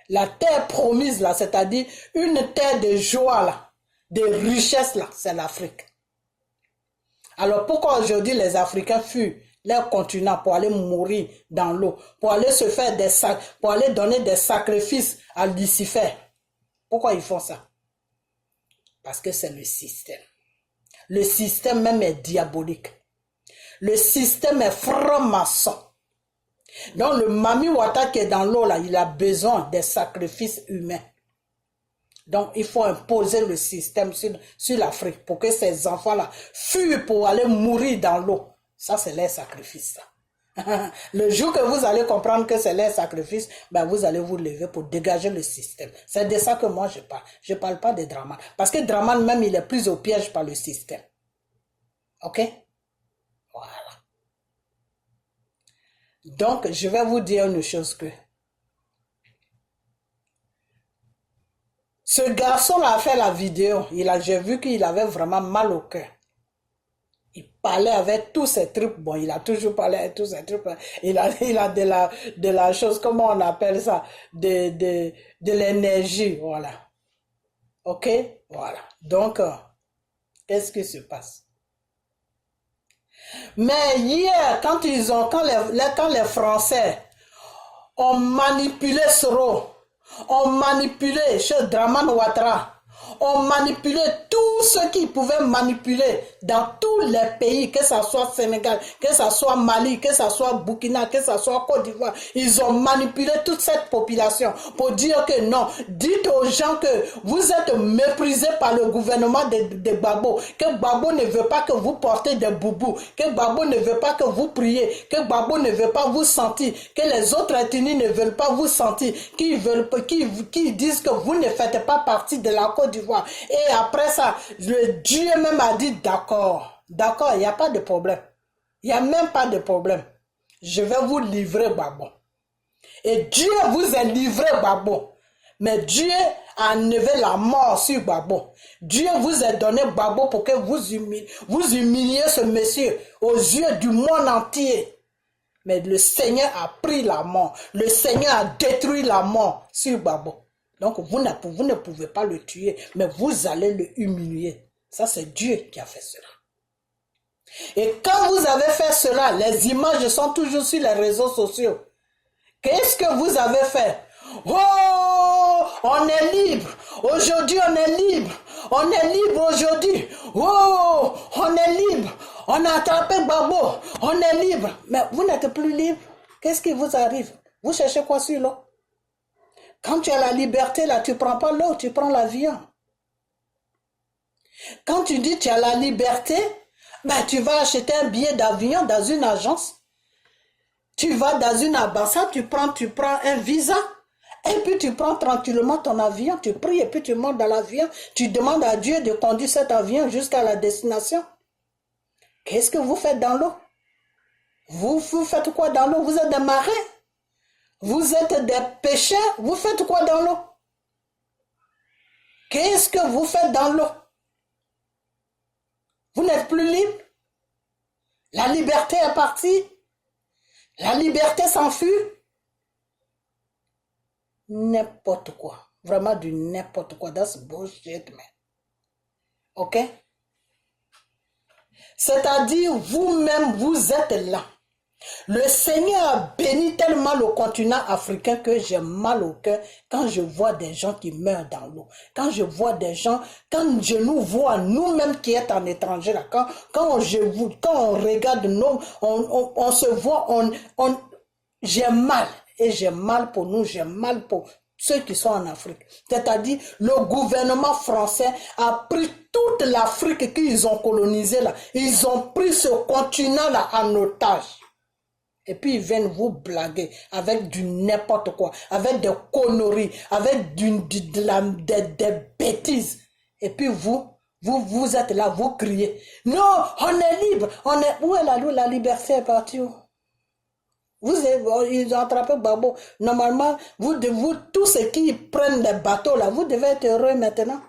[SPEAKER 1] La terre promise là, c'est-à-dire une terre de joie là, de richesse là, c'est l'Afrique. Alors pourquoi aujourd'hui les Africains fuient leur continent pour aller mourir dans l'eau, pour aller se faire pour aller donner des sacrifices à Lucifer? Pourquoi ils font ça? Parce que c'est le système. Le système même est diabolique. Le système est franc-maçon. Donc le Mami Wata qui est dans l'eau là, il a besoin des sacrifices humains. Donc il faut imposer le système sur l'Afrique pour que ces enfants-là fuient pour aller mourir dans l'eau. Ça c'est leur sacrifice. Ça. Le jour que vous allez comprendre que c'est leur sacrifice, ben vous allez vous lever pour dégager le système. C'est de ça que moi je parle. Je ne parle pas de Draman. Parce que Draman même il est plus au piège par le système. Ok? Voilà. Donc, je vais vous dire une chose que ce garçon-là a fait la vidéo. J'ai vu qu'il avait vraiment mal au cœur. Il parlait avec tous ses trucs. Bon, il a toujours parlé avec tous ses trucs. Il a de la chose, comment on appelle ça? De l'énergie, voilà. Ok? Voilà. Donc, qu'est-ce qui se passe? Mais hier, quand les Français ont manipulé Soro, ont manipulé chez Draman Ouattara, ont manipulé tous ceux qui pouvaient manipuler dans tous les pays, que ce soit Sénégal, que ce soit Mali, que ce soit Burkina, que ce soit Côte d'Ivoire. Ils ont manipulé toute cette population pour dire que non, dites aux gens que vous êtes méprisés par le gouvernement de Gbagbo, que Gbagbo ne veut pas que vous portez des boubous, que Gbagbo ne veut pas que vous priez, que Gbagbo ne veut pas vous sentir, que les autres ethnies ne veulent pas vous sentir, qui disent que vous ne faites pas partie de la Côte d'Ivoire. Et après ça, le Dieu même a dit d'accord, d'accord, il n'y a pas de problème. Il n'y a même pas de problème. Je vais vous livrer Gbagbo. Et Dieu vous a livré Gbagbo. Mais Dieu a enlevé la mort sur Gbagbo. Dieu vous a donné Gbagbo pour que vous humiliez ce monsieur aux yeux du monde entier. Mais le Seigneur a pris la mort. Le Seigneur a détruit la mort sur Gbagbo. Donc vous ne pouvez pas le tuer, mais vous allez le humilier. Ça c'est Dieu qui a fait cela. Et quand vous avez fait cela, les images sont toujours sur les réseaux sociaux. Qu'est-ce que vous avez fait? Oh, on est libre. Aujourd'hui, on est libre. On est libre aujourd'hui. Oh, on est libre. On a attrapé Gbagbo. On est libre. Mais vous n'êtes plus libre. Qu'est-ce qui vous arrive? Vous cherchez quoi sur l'eau? Quand tu as la liberté, là, tu ne prends pas l'eau, tu prends l'avion. Quand tu dis tu as la liberté, ben, tu vas acheter un billet d'avion dans une agence. Tu vas dans une ambassade, tu prends un visa. Et puis tu prends tranquillement ton avion, tu pries et puis tu montes dans l'avion. Tu demandes à Dieu de conduire cet avion jusqu'à la destination. Qu'est-ce que vous faites dans l'eau? Vous faites quoi dans l'eau? Vous êtes des marins? Vous êtes des pêcheurs? Vous faites quoi dans l'eau? Qu'est-ce que vous faites dans l'eau? Vous n'êtes plus libre? La liberté est partie? La liberté s'enfuit? N'importe quoi. Vraiment du n'importe quoi. That's bullshit, man. Ok? C'est-à-dire, vous-même, vous êtes là. Le Seigneur a béni tellement le continent africain que j'ai mal au cœur quand je vois des gens qui meurent dans l'eau. Quand je vois des gens, quand je nous vois, nous-mêmes qui êtes en étranger, là, quand on regarde nous, on se voit, j'ai mal. Et j'ai mal pour nous, j'ai mal pour ceux qui sont en Afrique. C'est-à-dire, le gouvernement français a pris toute l'Afrique qu'ils ont colonisée là. Ils ont pris ce continent-là en otage. Et puis ils viennent vous blaguer avec du n'importe quoi, avec des conneries, avec des bêtises. Et puis vous êtes là, vous criez. Non, on est libre. Où est la liberté est partie où? Ils ont attrapé Gbagbo. Normalement, vous tous ceux qui prennent des bateaux là, vous devez être heureux maintenant.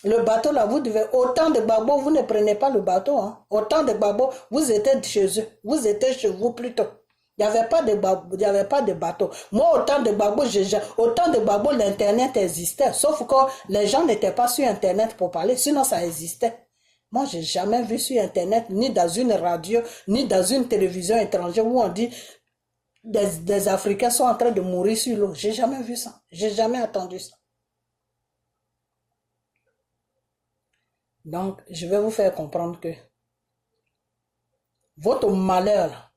[SPEAKER 1] Le bateau là, vous devez, autant de Gbagbo, vous ne prenez pas le bateau. Hein. Autant de Gbagbo, vous étiez chez eux. Vous étiez chez vous plutôt. Il n'y avait pas de Gbagbo, il n'y avait pas de bateau. Moi, autant de Gbagbo, l'Internet existait. Sauf que les gens n'étaient pas sur Internet pour parler, sinon ça existait. Moi, j'ai jamais vu sur Internet, ni dans une radio, ni dans une télévision étrangère où on dit des Africains sont en train de mourir sur l'eau. J'ai jamais vu ça. J'ai jamais entendu ça. Donc, je vais vous faire comprendre que votre malheur,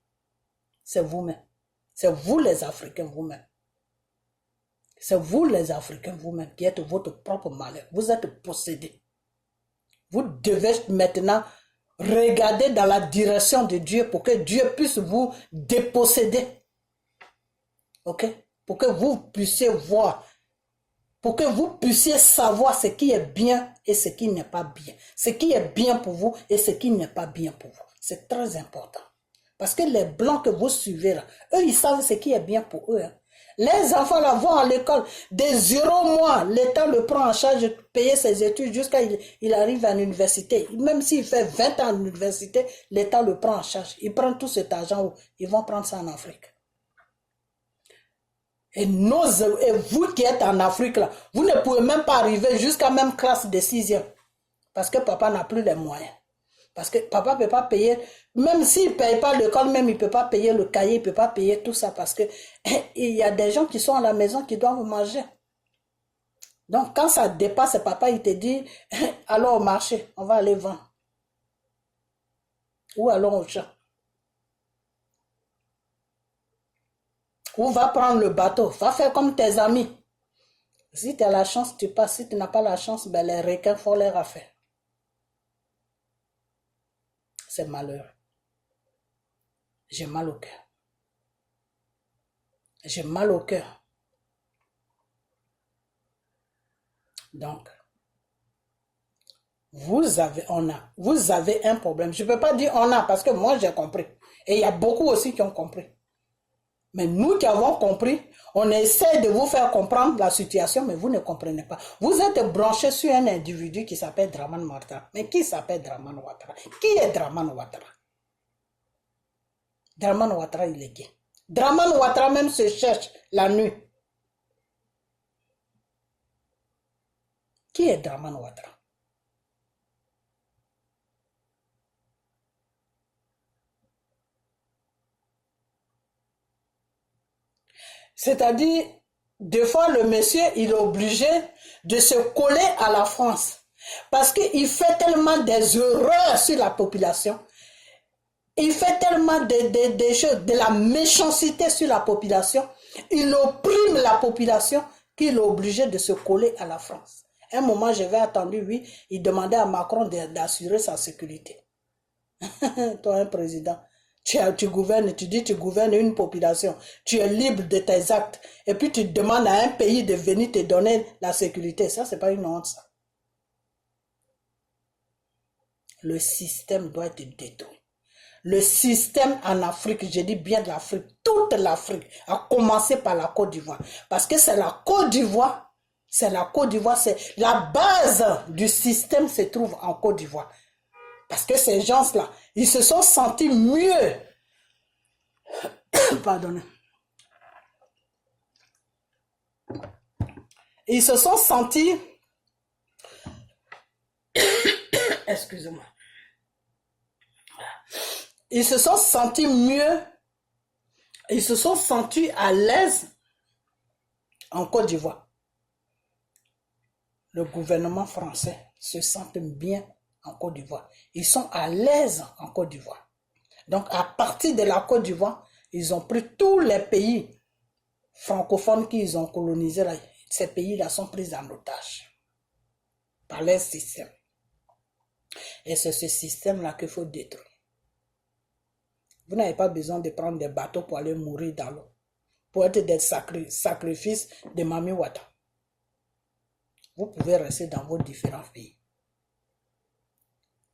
[SPEAKER 1] c'est vous-même. C'est vous les Africains vous-même. C'est vous les Africains vous-même qui êtes votre propre malheur. Vous êtes possédés. Vous devez maintenant regarder dans la direction de Dieu pour que Dieu puisse vous déposséder. Ok? Pour que vous puissiez voir, pour que vous puissiez savoir ce qui est bien et ce qui n'est pas bien. Ce qui est bien pour vous et ce qui n'est pas bien pour vous. C'est très important. Parce que les blancs que vous suivez là, eux, ils savent ce qui est bien pour eux. Hein. Les enfants là vont à l'école. Dès 0 mois, l'État le prend en charge de payer ses études jusqu'à il arrive à l'université. Même s'il fait 20 ans à l'université, l'État le prend en charge. Ils prennent tout cet argent où ils vont prendre ça en Afrique. Et vous qui êtes en Afrique là, vous ne pouvez même pas arriver jusqu'à même classe de 6e. Parce que papa n'a plus les moyens. Parce que papa ne peut pas payer, même s'il ne paye pas l'école, même il ne peut pas payer le cahier, il ne peut pas payer tout ça parce que il y a des gens qui sont à la maison qui doivent manger. Donc quand ça dépasse, papa il te dit, allons au marché, on va aller vendre. Ou allons au champ. Ou va prendre le bateau, va faire comme tes amis. Si tu as la chance, tu passes. Si tu n'as pas la chance, ben les requins font leur affaire. C'est malheureux. J'ai mal au cœur. J'ai mal au cœur. Donc, vous avez un problème. Je ne peux pas dire on a parce que moi j'ai compris. Et il y a beaucoup aussi qui ont compris. Mais nous qui avons compris, on essaie de vous faire comprendre la situation, mais vous ne comprenez pas. Vous êtes branché sur un individu qui s'appelle Dramane Ouattara. Mais qui s'appelle Dramane Ouattara? Qui est Dramane Ouattara? Dramane Ouattara, il est qui? Dramane Ouattara même se cherche la nuit. Qui est Dramane Ouattara? C'est-à-dire, des fois, le monsieur, il est obligé de se coller à la France. Parce qu'il fait tellement des erreurs sur la population. Il fait tellement de choses, de la méchanceté sur la population. Il opprime la population qu'il est obligé de se coller à la France. Un moment, j'avais attendu, oui, il demandait à Macron d'assurer sa sécurité. Toi, un président. Tu gouvernes, tu dis tu gouvernes une population, tu es libre de tes actes, et puis tu demandes à un pays de venir te donner la sécurité. Ça, c'est pas une honte, ça. Le système doit être détruit. Le système en Afrique, je dis bien de l'Afrique, toute l'Afrique, à commencer par la Côte d'Ivoire. Parce que c'est la Côte d'Ivoire, c'est la base du système se trouve en Côte d'Ivoire. Parce que ces gens-là, ils se sont sentis mieux. Pardonnez. Ils se sont sentis... Excusez-moi. Ils se sont sentis mieux. Ils se sont sentis à l'aise en Côte d'Ivoire. Le gouvernement français se sent bien en Côte d'Ivoire. Ils sont à l'aise en Côte d'Ivoire. Donc, à partir de la Côte d'Ivoire, ils ont pris tous les pays francophones qu'ils ont colonisés. Là. Ces pays-là sont pris en otage par leur système. Et c'est ce système-là qu'il faut détruire. Vous n'avez pas besoin de prendre des bateaux pour aller mourir dans l'eau. Pour être des sacrifices de Mami Wata. Vous pouvez rester dans vos différents pays.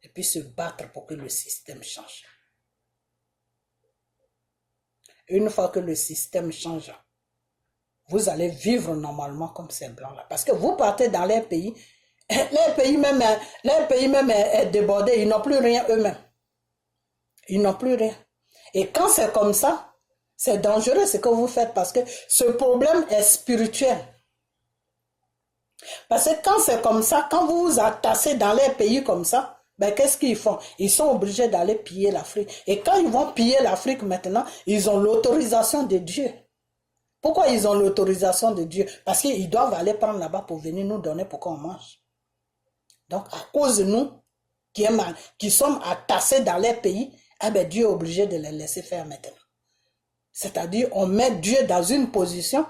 [SPEAKER 1] Et puis se battre pour que le système change. Une fois que le système change, vous allez vivre normalement comme ces blancs-là. Parce que vous partez dans leur pays, Leur pays même est débordé, ils n'ont plus rien eux-mêmes. Ils n'ont plus rien. Et quand c'est comme ça, c'est dangereux ce que vous faites parce que ce problème est spirituel. Parce que quand c'est comme ça, quand vous vous entassez dans les pays comme ça, ben qu'est-ce qu'ils font? Ils sont obligés d'aller piller l'Afrique. Et quand ils vont piller l'Afrique maintenant, ils ont l'autorisation de Dieu. Pourquoi ils ont l'autorisation de Dieu? Parce qu'ils doivent aller prendre là-bas pour venir nous donner pour qu'on mange. Donc à cause de nous, qui sommes entassés dans les pays, eh ben Dieu est obligé de les laisser faire maintenant. C'est-à-dire, on met Dieu dans une position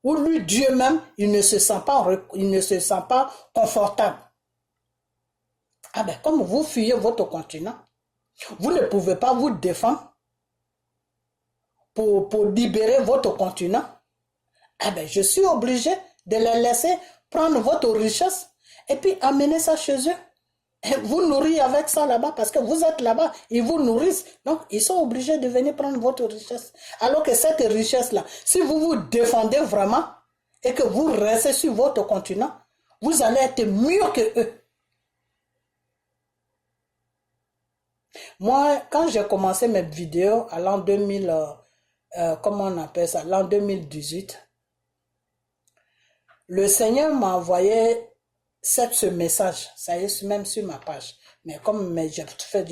[SPEAKER 1] où lui, Dieu même, il ne se sent pas confortable. Ah ben, comme vous fuyez votre continent, vous ne pouvez pas vous défendre pour libérer votre continent. Ah ben, je suis obligé de les laisser prendre votre richesse et puis amener ça chez eux. Et vous nourrir avec ça là-bas parce que vous êtes là-bas, ils vous nourrissent. Donc, ils sont obligés de venir prendre votre richesse. Alors que cette richesse-là, si vous vous défendez vraiment et que vous restez sur votre continent, vous allez être mieux que eux. Moi, quand j'ai commencé mes vidéos à l'an 2000, comment on appelle ça, l'an 2018, le Seigneur m'a envoyé ce message, ça y est, même sur ma page. Mais comme je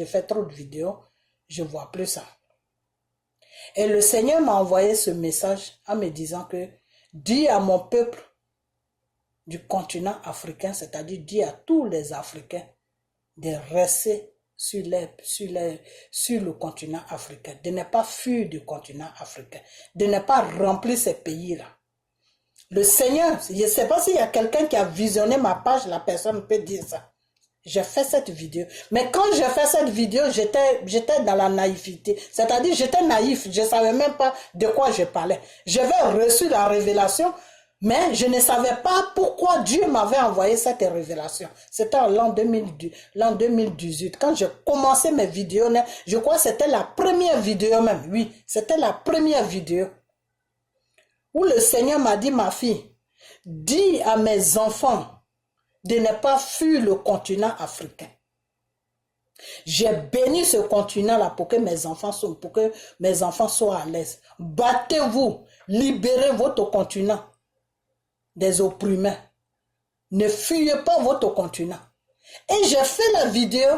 [SPEAKER 1] fais trop de vidéos, je ne vois plus ça. Et le Seigneur m'a envoyé ce message en me disant que dis à mon peuple du continent africain, c'est-à-dire dis à tous les Africains de rester sur le continent africain, de ne pas fuir du continent africain, de ne pas remplir ces pays-là. Le Seigneur, je ne sais pas s'il y a quelqu'un qui a visionné ma page, la personne peut dire ça. J'ai fait cette vidéo. Mais quand j'ai fait cette vidéo, j'étais dans la naïveté. C'est-à-dire, j'étais naïf. Je ne savais même pas de quoi je parlais. J'avais reçu la révélation, mais je ne savais pas pourquoi Dieu m'avait envoyé cette révélation. C'était en l'an 2018. Quand j'ai commencé mes vidéos, je crois que c'était la première vidéo même. Oui, c'était la première vidéo. Où le Seigneur m'a dit, ma fille, dis à mes enfants de ne pas fuir le continent africain. J'ai béni ce continent-là pour que mes enfants soient à l'aise. Battez-vous, libérez votre continent des opprimés. Ne fuyez pas votre continent. Et j'ai fait la vidéo.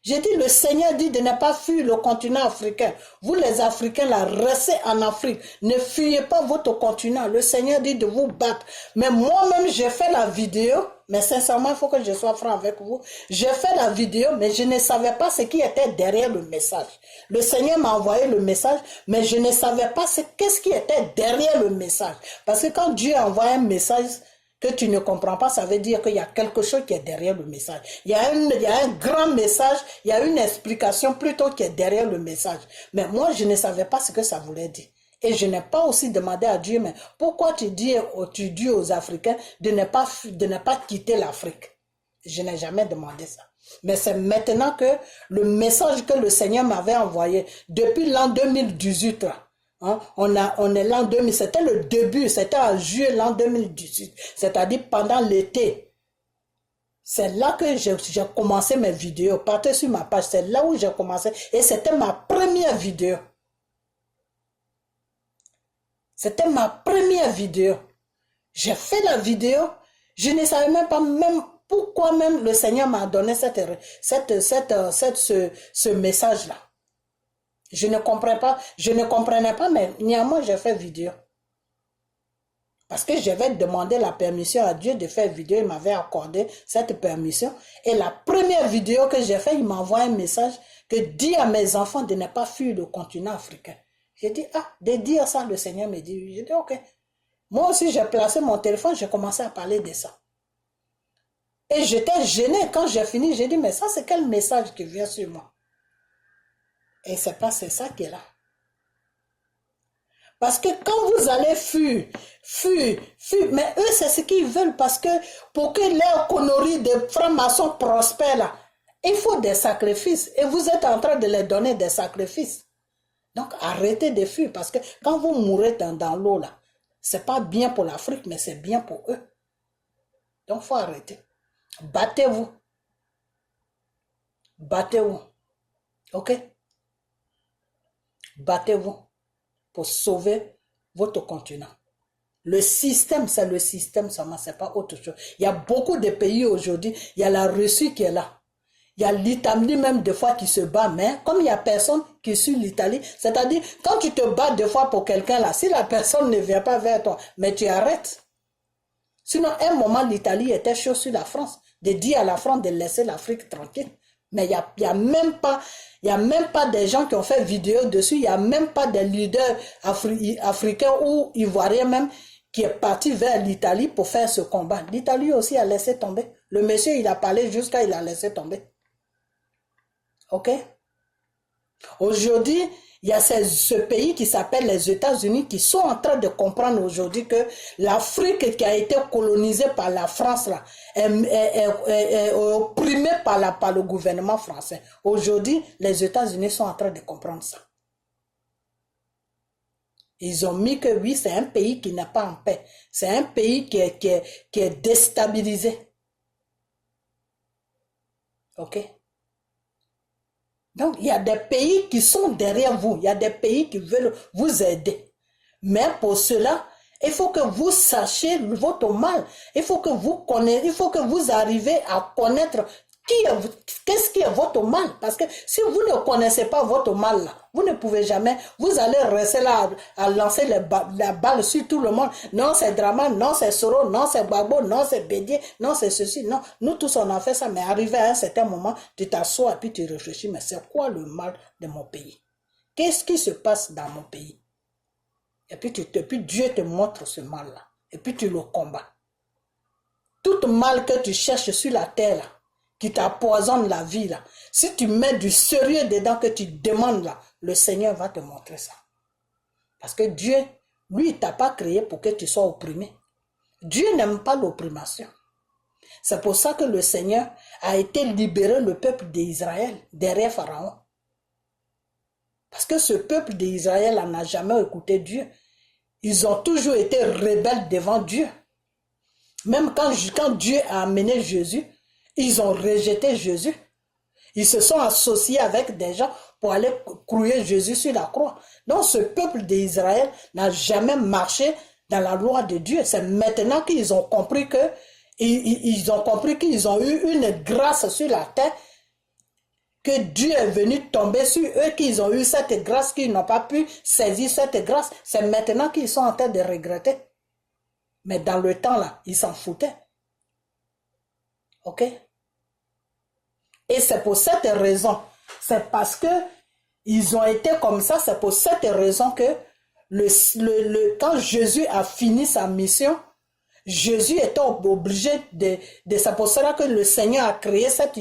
[SPEAKER 1] J'ai dit, le Seigneur dit de ne pas fuir le continent africain. Vous les Africains, là, restez en Afrique. Ne fuyez pas votre continent. Le Seigneur dit de vous battre. Mais moi-même, j'ai fait la vidéo. Mais sincèrement, il faut que je sois franc avec vous. J'ai fait la vidéo, mais je ne savais pas ce qui était derrière le message. Le Seigneur m'a envoyé le message, mais je ne savais pas qu'est-ce qui était derrière le message. Parce que quand Dieu envoie un message que tu ne comprends pas, ça veut dire qu'il y a quelque chose qui est derrière le message. Il y a un grand message, il y a une explication plutôt qui est derrière le message. Mais moi, je ne savais pas ce que ça voulait dire. Et je n'ai pas aussi demandé à Dieu, mais pourquoi tu dis aux Africains de ne pas quitter l'Afrique? Je n'ai jamais demandé ça. Mais c'est maintenant que le message que le Seigneur m'avait envoyé, depuis l'an 2018, là, hein, on est l'an 2000, c'était le début, c'était en juillet l'an 2018, c'est-à-dire pendant l'été. C'est là que j'ai commencé mes vidéos, partez sur ma page, c'est là où j'ai commencé, et c'était ma première vidéo. C'était ma première vidéo. J'ai fait la vidéo, je ne savais même pas pourquoi même le Seigneur m'a donné ce message-là. Je ne comprenais pas, mais néanmoins j'ai fait vidéo. Parce que j'avais demandé la permission à Dieu de faire vidéo, il m'avait accordé cette permission. Et la première vidéo que j'ai faite, il m'a envoyé un message que dis à mes enfants de ne pas fuir le continent africain. J'ai dit, de dire ça, le Seigneur me dit, j'ai dit, ok. Moi aussi, j'ai placé mon téléphone, j'ai commencé à parler de ça. Et j'étais gênée quand j'ai fini, j'ai dit, mais ça, c'est quel message qui vient sur moi? Et c'est ça qui est là. Parce que quand vous allez fuir, mais eux, c'est ce qu'ils veulent, parce que pour que leur connerie de francs-maçons prospère là, il faut des sacrifices. Et vous êtes en train de leur donner des sacrifices. Donc, arrêtez de fuir, parce que quand vous mourrez dans l'eau, là, c'est pas bien pour l'Afrique, mais c'est bien pour eux. Donc, il faut arrêter. Battez-vous. Battez-vous. Ok? Battez-vous pour sauver votre continent. Le système, c'est le système seulement, c'est pas autre chose. Il y a beaucoup de pays aujourd'hui, il y a la Russie qui est là. Il y a l'Italie même des fois qui se bat, mais comme il n'y a personne qui suit l'Italie, c'est-à-dire quand tu te bats des fois pour quelqu'un là, si la personne ne vient pas vers toi, mais tu arrêtes. Sinon, à un moment, l'Italie était chaud sur la France, de dire à la France de laisser l'Afrique tranquille. Mais il y a même pas des gens qui ont fait vidéo dessus, il n'y a même pas des leaders africains ou ivoiriens même qui est parti vers l'Italie pour faire ce combat. L'Italie aussi a laissé tomber. Le monsieur, il a parlé jusqu'à il a laissé tomber. Ok? Aujourd'hui, il y a ce pays qui s'appelle les États-Unis qui sont en train de comprendre aujourd'hui que l'Afrique qui a été colonisée par la France là, est opprimée par le gouvernement français. Aujourd'hui, les États-Unis sont en train de comprendre ça. Ils ont mis que oui, c'est un pays qui n'est pas en paix. C'est un pays qui est déstabilisé. Ok? Donc, il y a des pays qui sont derrière vous. Il y a des pays qui veulent vous aider. Mais pour cela, il faut que vous sachiez votre mal. Il faut que vous connaissiez, il faut que vous arrivez à connaître qu'est-ce qui est votre mal. Parce que si vous ne connaissez pas votre mal, là, vous ne pouvez jamais, vous allez rester là à lancer la balle sur tout le monde. Non, c'est Drama, non, c'est Soro, non, c'est Babo, non, c'est Bédier, non, c'est ceci, non. Nous tous, on a fait ça, mais arrivé à un certain moment, tu t'assois et puis tu réfléchis, mais c'est quoi le mal de mon pays? Qu'est-ce qui se passe dans mon pays? Et puis Dieu te montre ce mal-là. Et puis tu le combats. Tout mal que tu cherches sur la terre, là, qui t'empoisonne la vie, là, si tu mets du sérieux dedans que tu demandes, là, le Seigneur va te montrer ça. Parce que Dieu, lui, il t'a pas créé pour que tu sois opprimé. Dieu n'aime pas l'opprimation. C'est pour ça que le Seigneur a été libéré le peuple d'Israël derrière Pharaon. Parce que ce peuple d'Israël n'a jamais écouté Dieu. Ils ont toujours été rebelles devant Dieu. Même quand Dieu a amené Jésus, ils ont rejeté Jésus. Ils se sont associés avec des gens pour aller crouer Jésus sur la croix. Donc ce peuple d'Israël n'a jamais marché dans la loi de Dieu. C'est maintenant qu'ils ont compris qu'ils ont eu une grâce sur la terre, que Dieu est venu tomber sur eux, qu'ils ont eu cette grâce, qu'ils n'ont pas pu saisir cette grâce. C'est maintenant qu'ils sont en train de regretter. Mais dans le temps là, ils s'en foutaient. Ok? Et c'est pour cette raison, c'est parce que ils ont été comme ça, c'est pour cette raison que quand Jésus a fini sa mission, Jésus était obligé c'est pour cela que le Seigneur a créé c'est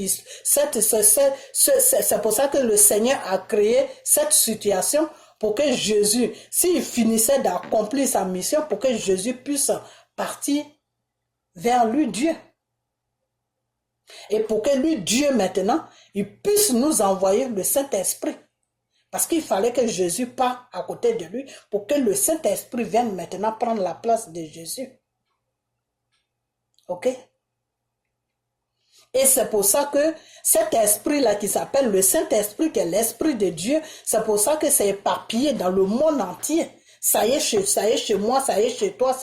[SPEAKER 1] pour ça que le Seigneur a créé cette situation pour que Jésus, s'il finissait d'accomplir sa mission, pour que Jésus puisse partir vers lui, Dieu. Et pour que lui, Dieu, maintenant, il puisse nous envoyer le Saint-Esprit. Parce qu'il fallait que Jésus parte à côté de lui pour que le Saint-Esprit vienne maintenant prendre la place de Jésus. Ok? Et c'est pour ça que cet esprit-là qui s'appelle le Saint-Esprit, qui est l'Esprit de Dieu, c'est pour ça que c'est éparpillé dans le monde entier. Ça y est chez moi, ça y est chez toi,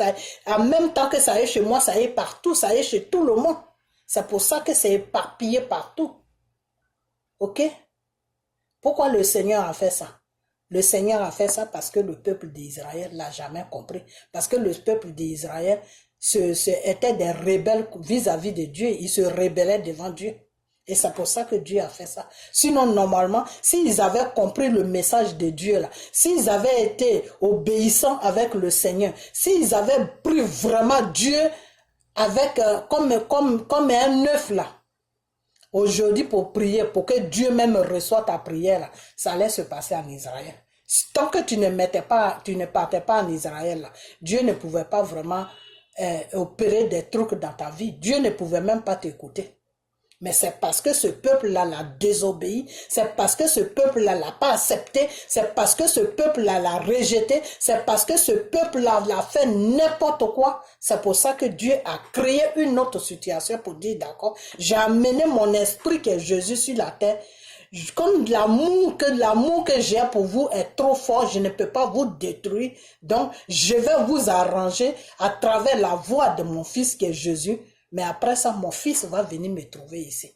[SPEAKER 1] en même temps que ça y est chez moi, ça y est partout, ça y est chez tout le monde. C'est pour ça que c'est éparpillé partout. Ok? Pourquoi le Seigneur a fait ça? Le Seigneur a fait ça parce que le peuple d'Israël ne l'a jamais compris. Parce que le peuple d'Israël était des rebelles vis-à-vis de Dieu. Ils se rebellaient devant Dieu. Et c'est pour ça que Dieu a fait ça. Sinon, normalement, s'ils avaient compris le message de Dieu, là, s'ils avaient été obéissants avec le Seigneur, s'ils avaient pris vraiment Dieu avec comme un œuf là, aujourd'hui pour prier, pour que Dieu même reçoive ta prière là, ça allait se passer en Israël. Tant que tu ne partais pas en Israël là, Dieu ne pouvait pas vraiment opérer des trucs dans ta vie. Dieu ne pouvait même pas t'écouter. Mais c'est parce que ce peuple-là l'a désobéi, c'est parce que ce peuple-là l'a pas accepté, c'est parce que ce peuple-là l'a rejeté, c'est parce que ce peuple-là l'a fait n'importe quoi. C'est pour ça que Dieu a créé une autre situation pour dire, d'accord, j'ai amené mon esprit qui est Jésus sur la terre. Comme l'amour que j'ai pour vous est trop fort, je ne peux pas vous détruire. Donc, je vais vous arranger à travers la voix de mon fils qui est Jésus. Mais après ça, mon fils va venir me trouver ici.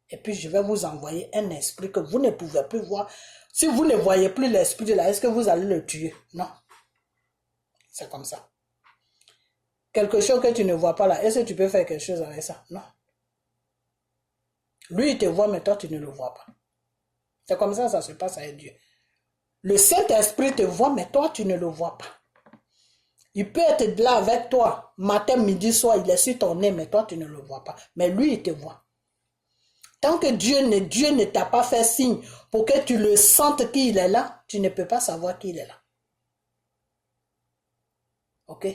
[SPEAKER 1] Et puis, je vais vous envoyer un esprit que vous ne pouvez plus voir. Si vous ne voyez plus l'esprit de là, est-ce que vous allez le tuer? Non. C'est comme ça. Quelque chose que tu ne vois pas là, est-ce que tu peux faire quelque chose avec ça? Non. Lui, il te voit, mais toi, tu ne le vois pas. C'est comme ça se passe avec Dieu. Le Saint-Esprit te voit, mais toi, tu ne le vois pas. Il peut être là avec toi, matin, midi, soir, il est sur ton nez, mais toi, tu ne le vois pas. Mais lui, il te voit. Tant que Dieu ne t'a pas fait signe pour que tu le sentes qu'il est là, tu ne peux pas savoir qu'il est là. Ok?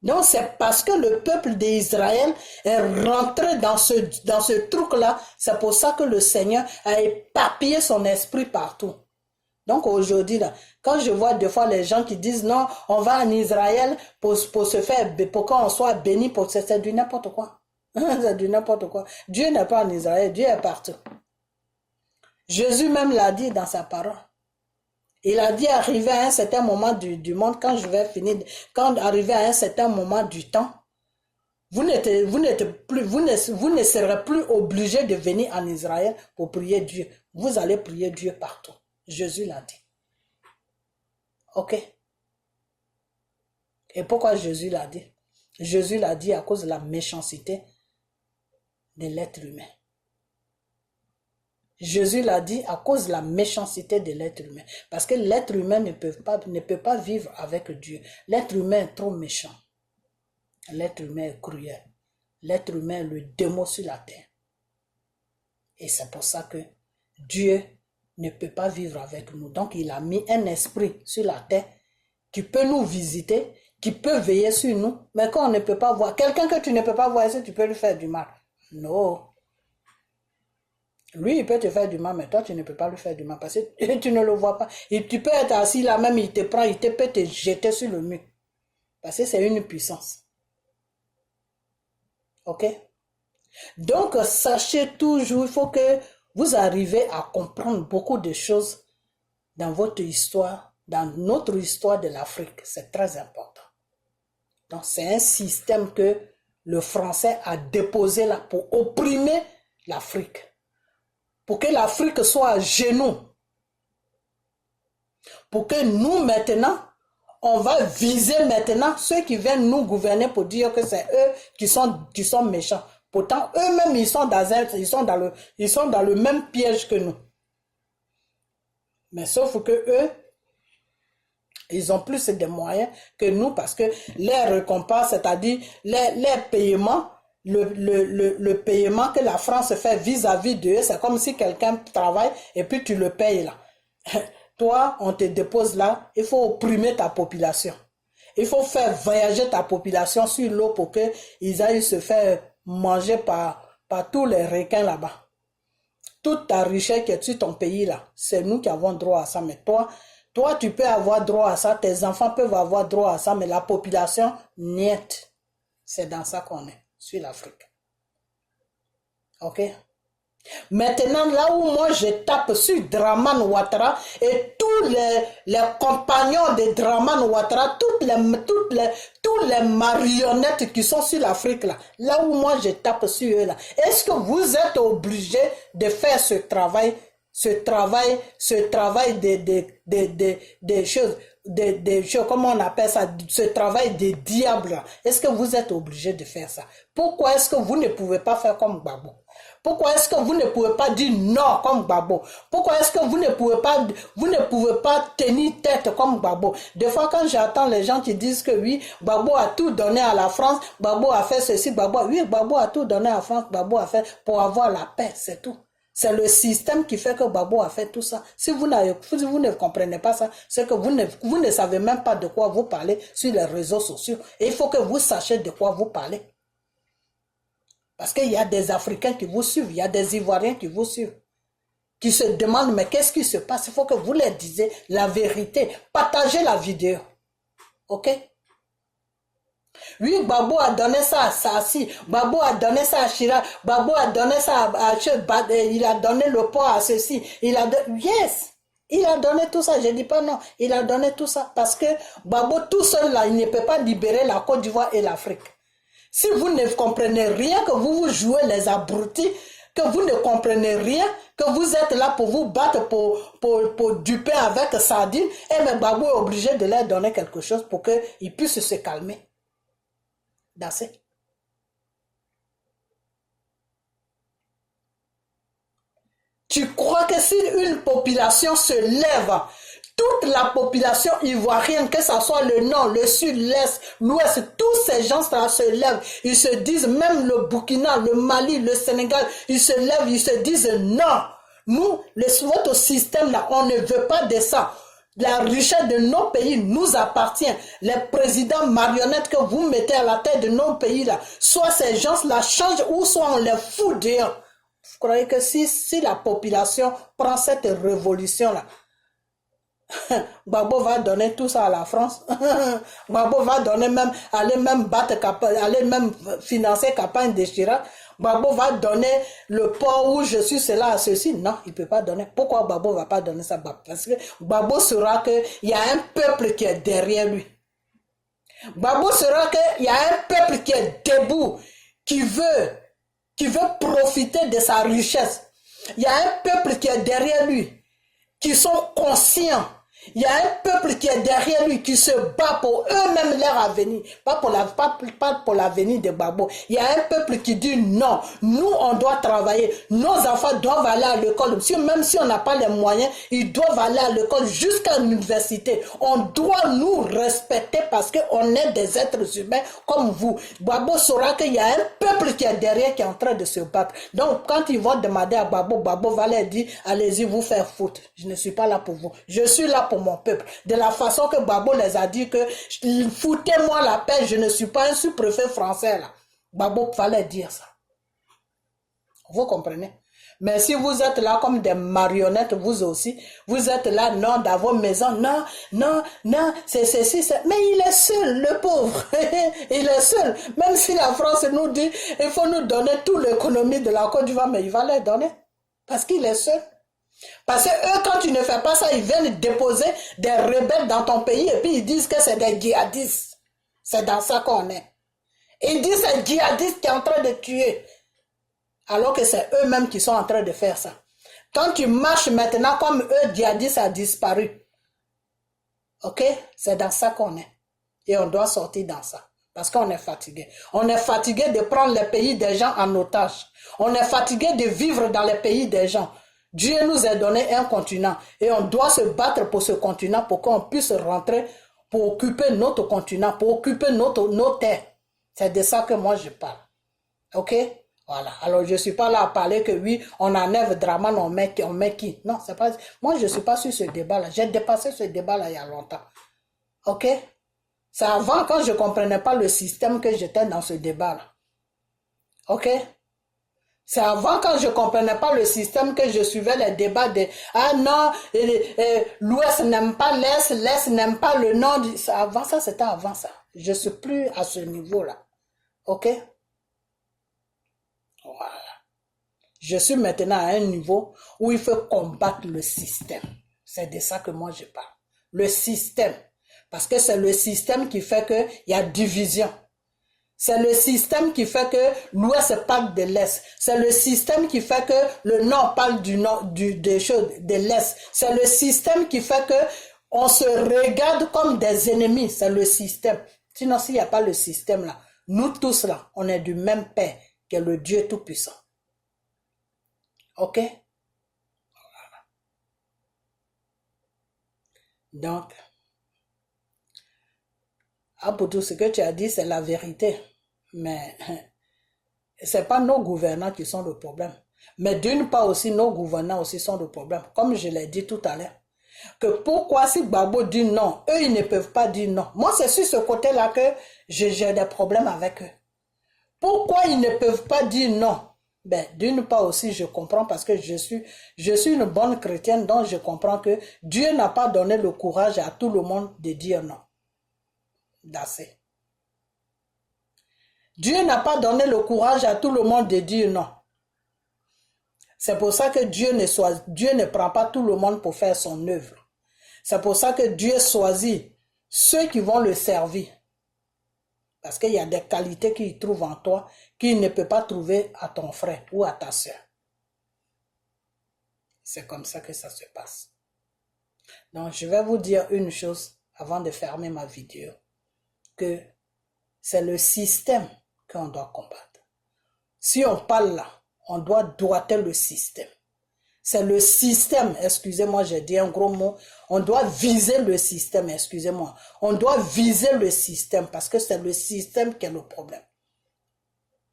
[SPEAKER 1] Donc, c'est parce que le peuple d'Israël est rentré dans ce truc-là. C'est pour ça que le Seigneur a éparpillé son esprit partout. Donc, aujourd'hui, là, quand je vois des fois les gens qui disent non, on va en Israël pour se faire, pour qu'on soit béni, c'est du n'importe quoi. C'est du n'importe quoi. Dieu n'est pas en Israël, Dieu est partout. Jésus même l'a dit dans sa parole. Il a dit, arrivé à un certain moment du monde, quand je vais finir, quand arrivé à un certain moment du temps, vous ne serez plus obligé de venir en Israël pour prier Dieu. Vous allez prier Dieu partout. Jésus l'a dit. Ok? Et pourquoi Jésus l'a dit? Jésus l'a dit à cause de la méchanceté de l'être humain. Jésus l'a dit à cause de la méchanceté de l'être humain. Parce que l'être humain ne peut pas vivre avec Dieu. L'être humain est trop méchant. L'être humain est cruel. L'être humain est le démon sur la terre. Et c'est pour ça que Dieu ne peut pas vivre avec nous. Donc il a mis un esprit sur la terre qui peut nous visiter, qui peut veiller sur nous. Mais quand on ne peut pas voir, quelqu'un que tu ne peux pas voir, est-ce que tu peux lui faire du mal? Non. Lui, il peut te faire du mal, mais toi, tu ne peux pas lui faire du mal parce que tu ne le vois pas. Et tu peux être assis là même, il te prend, il peut te jeter sur le mur. Parce que c'est une puissance. Ok? Donc, sachez toujours, il faut que vous arrivez à comprendre beaucoup de choses dans votre histoire, dans notre histoire de l'Afrique. C'est très important. Donc, c'est un système que le français a déposé là pour opprimer l'Afrique. Pour que l'Afrique soit à genoux. Pour que nous, maintenant, on va viser maintenant ceux qui viennent nous gouverner pour dire que c'est eux qui sont méchants. Pourtant, eux-mêmes, ils sont dans le même piège que nous. Mais sauf que eux, ils ont plus de moyens que nous parce que les récompenses, c'est-à-dire les paiements, le paiement que la France fait vis-à-vis d'eux, c'est comme si quelqu'un travaille et puis tu le payes là. Toi, on te dépose là, il faut opprimer ta population. Il faut faire voyager ta population sur l'eau pour qu'ils aillent se faire manger par tous les requins là-bas. Toute ta richesse qui est sur ton pays là, c'est nous qui avons droit à ça. Mais toi, tu peux avoir droit à ça, tes enfants peuvent avoir droit à ça, mais la population, niet. C'est dans ça qu'on est, sur l'Afrique. Ok? Maintenant, là où moi je tape sur Dramane Ouattara et tous les compagnons de Dramane Ouattara, tous les marionnettes qui sont sur l'Afrique, là où moi je tape sur eux, là, est-ce que vous êtes obligés de faire ce travail des choses, comment on appelle ça, ce travail des diables? Est-ce que vous êtes obligés de faire ça? Pourquoi est-ce que vous ne pouvez pas faire comme Gbagbo? Pourquoi est-ce que vous ne pouvez pas dire non comme Gbagbo? Pourquoi est-ce que vous ne pouvez pas tenir tête comme Gbagbo? Des fois, quand j'entends les gens qui disent que oui, Gbagbo a tout donné à la France, Gbagbo a fait ceci, Gbagbo a tout donné à la France, Gbagbo a fait pour avoir la paix, c'est tout. C'est le système qui fait que Gbagbo a fait tout ça. Si vous ne comprenez pas ça, c'est que vous ne savez même pas de quoi vous parlez sur les réseaux sociaux. Et il faut que vous sachiez de quoi vous parlez. Parce qu'il y a des Africains qui vous suivent, il y a des Ivoiriens qui vous suivent, qui se demandent, mais qu'est-ce qui se passe? Il faut que vous leur disiez la vérité. Partagez la vidéo. OK? Oui, Gbagbo a donné ça à Sassi, Gbagbo a donné ça à Chirac, Gbagbo a donné ça il a donné le port à ceci, yes, il a donné tout ça, je dis pas non, il a donné tout ça, parce que Gbagbo tout seul là, il ne peut pas libérer la Côte d'Ivoire et l'Afrique. Si vous ne comprenez rien, que vous jouez les abrutis, que vous ne comprenez rien, que vous êtes là pour vous battre pour duper avec sardine, et bien Gbagbo est obligé de leur donner quelque chose pour qu'ils puissent se calmer. That's. Tu crois que si une population se lève, toute la population ivoirienne, que ce soit le nord, le sud, l'est, l'ouest, tous ces gens-là se lèvent, ils se disent, même le Burkina, le Mali, le Sénégal, ils se lèvent, ils se disent non, nous, votre système-là, on ne veut pas de ça. La richesse de nos pays nous appartient. Les présidents marionnettes que vous mettez à la tête de nos pays-là, soit ces gens-là changent ou soit on les fout dehors. Vous croyez que si la population prend cette révolution-là, Gbagbo va donner tout ça à la France. Gbagbo va donner même, aller même battre, aller même financer campagne de Chirac. Gbagbo va donner le port où je suis cela à ceci. Non, il ne peut pas donner. Pourquoi Gbagbo ne va pas donner ça? Parce que Gbagbo saura qu'il y a un peuple qui est derrière lui. Gbagbo saura qu'il y a un peuple qui est debout, qui veut profiter de sa richesse. Il y a un peuple qui est derrière lui, qui sont conscients. Il y a un peuple qui est derrière lui, qui se bat pour eux-mêmes leur avenir, pas pour l'avenir de Gbagbo. Il y a un peuple qui dit non, nous on doit travailler, nos enfants doivent aller à l'école, même si on n'a pas les moyens, ils doivent aller à l'école jusqu'à l'université. On doit nous respecter parce qu'on est des êtres humains comme vous. Gbagbo saura qu'il y a un peuple qui est derrière qui est en train de se battre. Donc quand ils vont demander à Gbagbo, Gbagbo va leur dire, allez-y vous faire foutre. Je ne suis pas là pour vous. Je suis là pour mon peuple. De la façon que Gbagbo les a dit que foutez-moi la paix, je ne suis pas un sous-préfet français là. Gbagbo fallait dire ça. Vous comprenez? Mais si vous êtes là comme des marionnettes, vous aussi, vous êtes là, non, dans vos maisons, non, non, non, c'est ceci, c'est... Mais il est seul, le pauvre. Il est seul. Même si la France nous dit, il faut nous donner toute l'économie de la Côte d'Ivoire, mais il va les donner. Parce qu'il est seul. Parce que eux, quand tu ne fais pas ça, ils viennent déposer des rebelles dans ton pays et puis ils disent que c'est des djihadistes. C'est dans ça qu'on est. Ils disent que c'est djihadistes qui est en train de tuer. Alors que c'est eux-mêmes qui sont en train de faire ça. Quand tu marches maintenant comme eux, djihadistes a disparu. Ok? C'est dans ça qu'on est. Et on doit sortir dans ça. Parce qu'on est fatigué. On est fatigué de prendre les pays des gens en otage. On est fatigué de vivre dans les pays des gens. Dieu nous a donné un continent et on doit se battre pour ce continent pour qu'on puisse rentrer, pour occuper notre continent, pour occuper nos terres. C'est de ça que moi je parle. Ok? Voilà. Alors je ne suis pas là à parler que oui, on enlève Draman, on met qui? Non, c'est pas... Moi je ne suis pas sur ce débat-là. J'ai dépassé ce débat-là il y a longtemps. Ok? C'est avant quand je ne comprenais pas le système que j'étais dans ce débat-là. Ok? C'est avant quand je ne comprenais pas le système que je suivais les débats de « Ah non, l'Ouest n'aime pas l'Est, l'Est n'aime pas le Nord. » Avant ça, c'était avant ça. Je ne suis plus à ce niveau-là. Ok? Voilà. Je suis maintenant à un niveau où il faut combattre le système. C'est de ça que moi je parle. Le système. Parce que c'est le système qui fait qu'il y a division. C'est le système qui fait que l'Ouest parle de l'Est. C'est le système qui fait que le Nord parle du Nord, des choses de l'Est. C'est le système qui fait que on se regarde comme des ennemis. C'est le système. Sinon, s'il n'y a pas le système là, nous tous là, on est du même Père que le Dieu Tout-Puissant. Ok? Voilà. Donc, Apoudou, ce que tu as dit, c'est la vérité. Mais ce n'est pas nos gouvernants qui sont le problème. Mais d'une part aussi, nos gouvernants aussi sont le problème. Comme je l'ai dit tout à l'heure. Que pourquoi si Gbagbo dit non, eux ils ne peuvent pas dire non. Moi c'est sur ce côté-là que j'ai des problèmes avec eux. Pourquoi ils ne peuvent pas dire non? Ben, d'une part aussi, je comprends parce que je suis une bonne chrétienne, donc je comprends que Dieu n'a pas donné le courage à tout le monde de dire non. D'assez. Dieu n'a pas donné le courage à tout le monde de dire non. C'est pour ça que Dieu ne prend pas tout le monde pour faire son œuvre. C'est pour ça que Dieu choisit ceux qui vont le servir. Parce qu'il y a des qualités qu'il trouve en toi qu'il ne peut pas trouver à ton frère ou à ta soeur. C'est comme ça que ça se passe. Donc, je vais vous dire une chose avant de fermer ma vidéo. Que c'est le système qu'on doit combattre. Si on parle là, on doit droiter le système. C'est le système, excusez-moi, j'ai dit un gros mot. On doit viser le système, excusez-moi. On doit viser le système parce que c'est le système qui est le problème.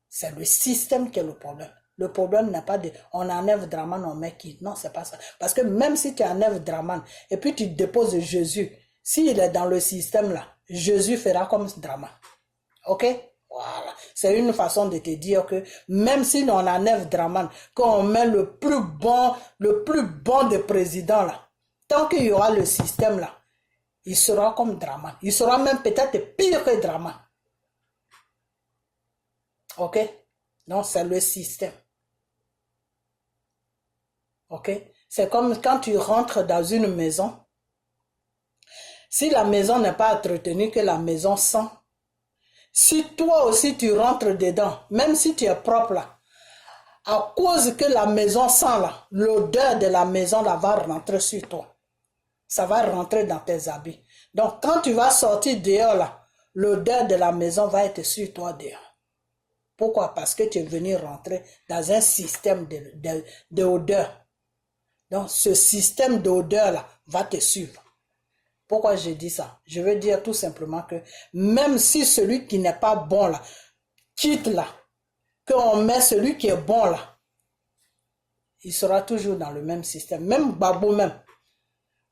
[SPEAKER 1] C'est le système qui est le problème. Le problème n'est pas de... On enlève Draman, on met qui? Non, c'est pas ça. Parce que même si tu enlèves Draman et puis tu déposes Jésus, s'il est dans le système là, Jésus fera comme Draman. Ok? Voilà. C'est une façon de te dire que même si on enlève Draman, qu'on met le plus bon des présidents là, tant qu'il y aura le système là, il sera comme Draman. Il sera même peut-être pire que Draman. Ok? Donc c'est le système. Ok? C'est comme quand tu rentres dans une maison. Si la maison n'est pas entretenue, que la maison sent. Si toi aussi tu rentres dedans, même si tu es propre là, à cause que la maison sent là, l'odeur de la maison là va rentrer sur toi. Ça va rentrer dans tes habits. Donc quand tu vas sortir dehors là, l'odeur de la maison va être sur toi dehors. Pourquoi? Parce que tu es venu rentrer dans un système d'odeur. Donc ce système d'odeur là va te suivre. Pourquoi je dis ça? Je veux dire tout simplement que même si celui qui n'est pas bon là, quitte là, qu'on met celui qui est bon là, il sera toujours dans le même système. Même Gbagbo même.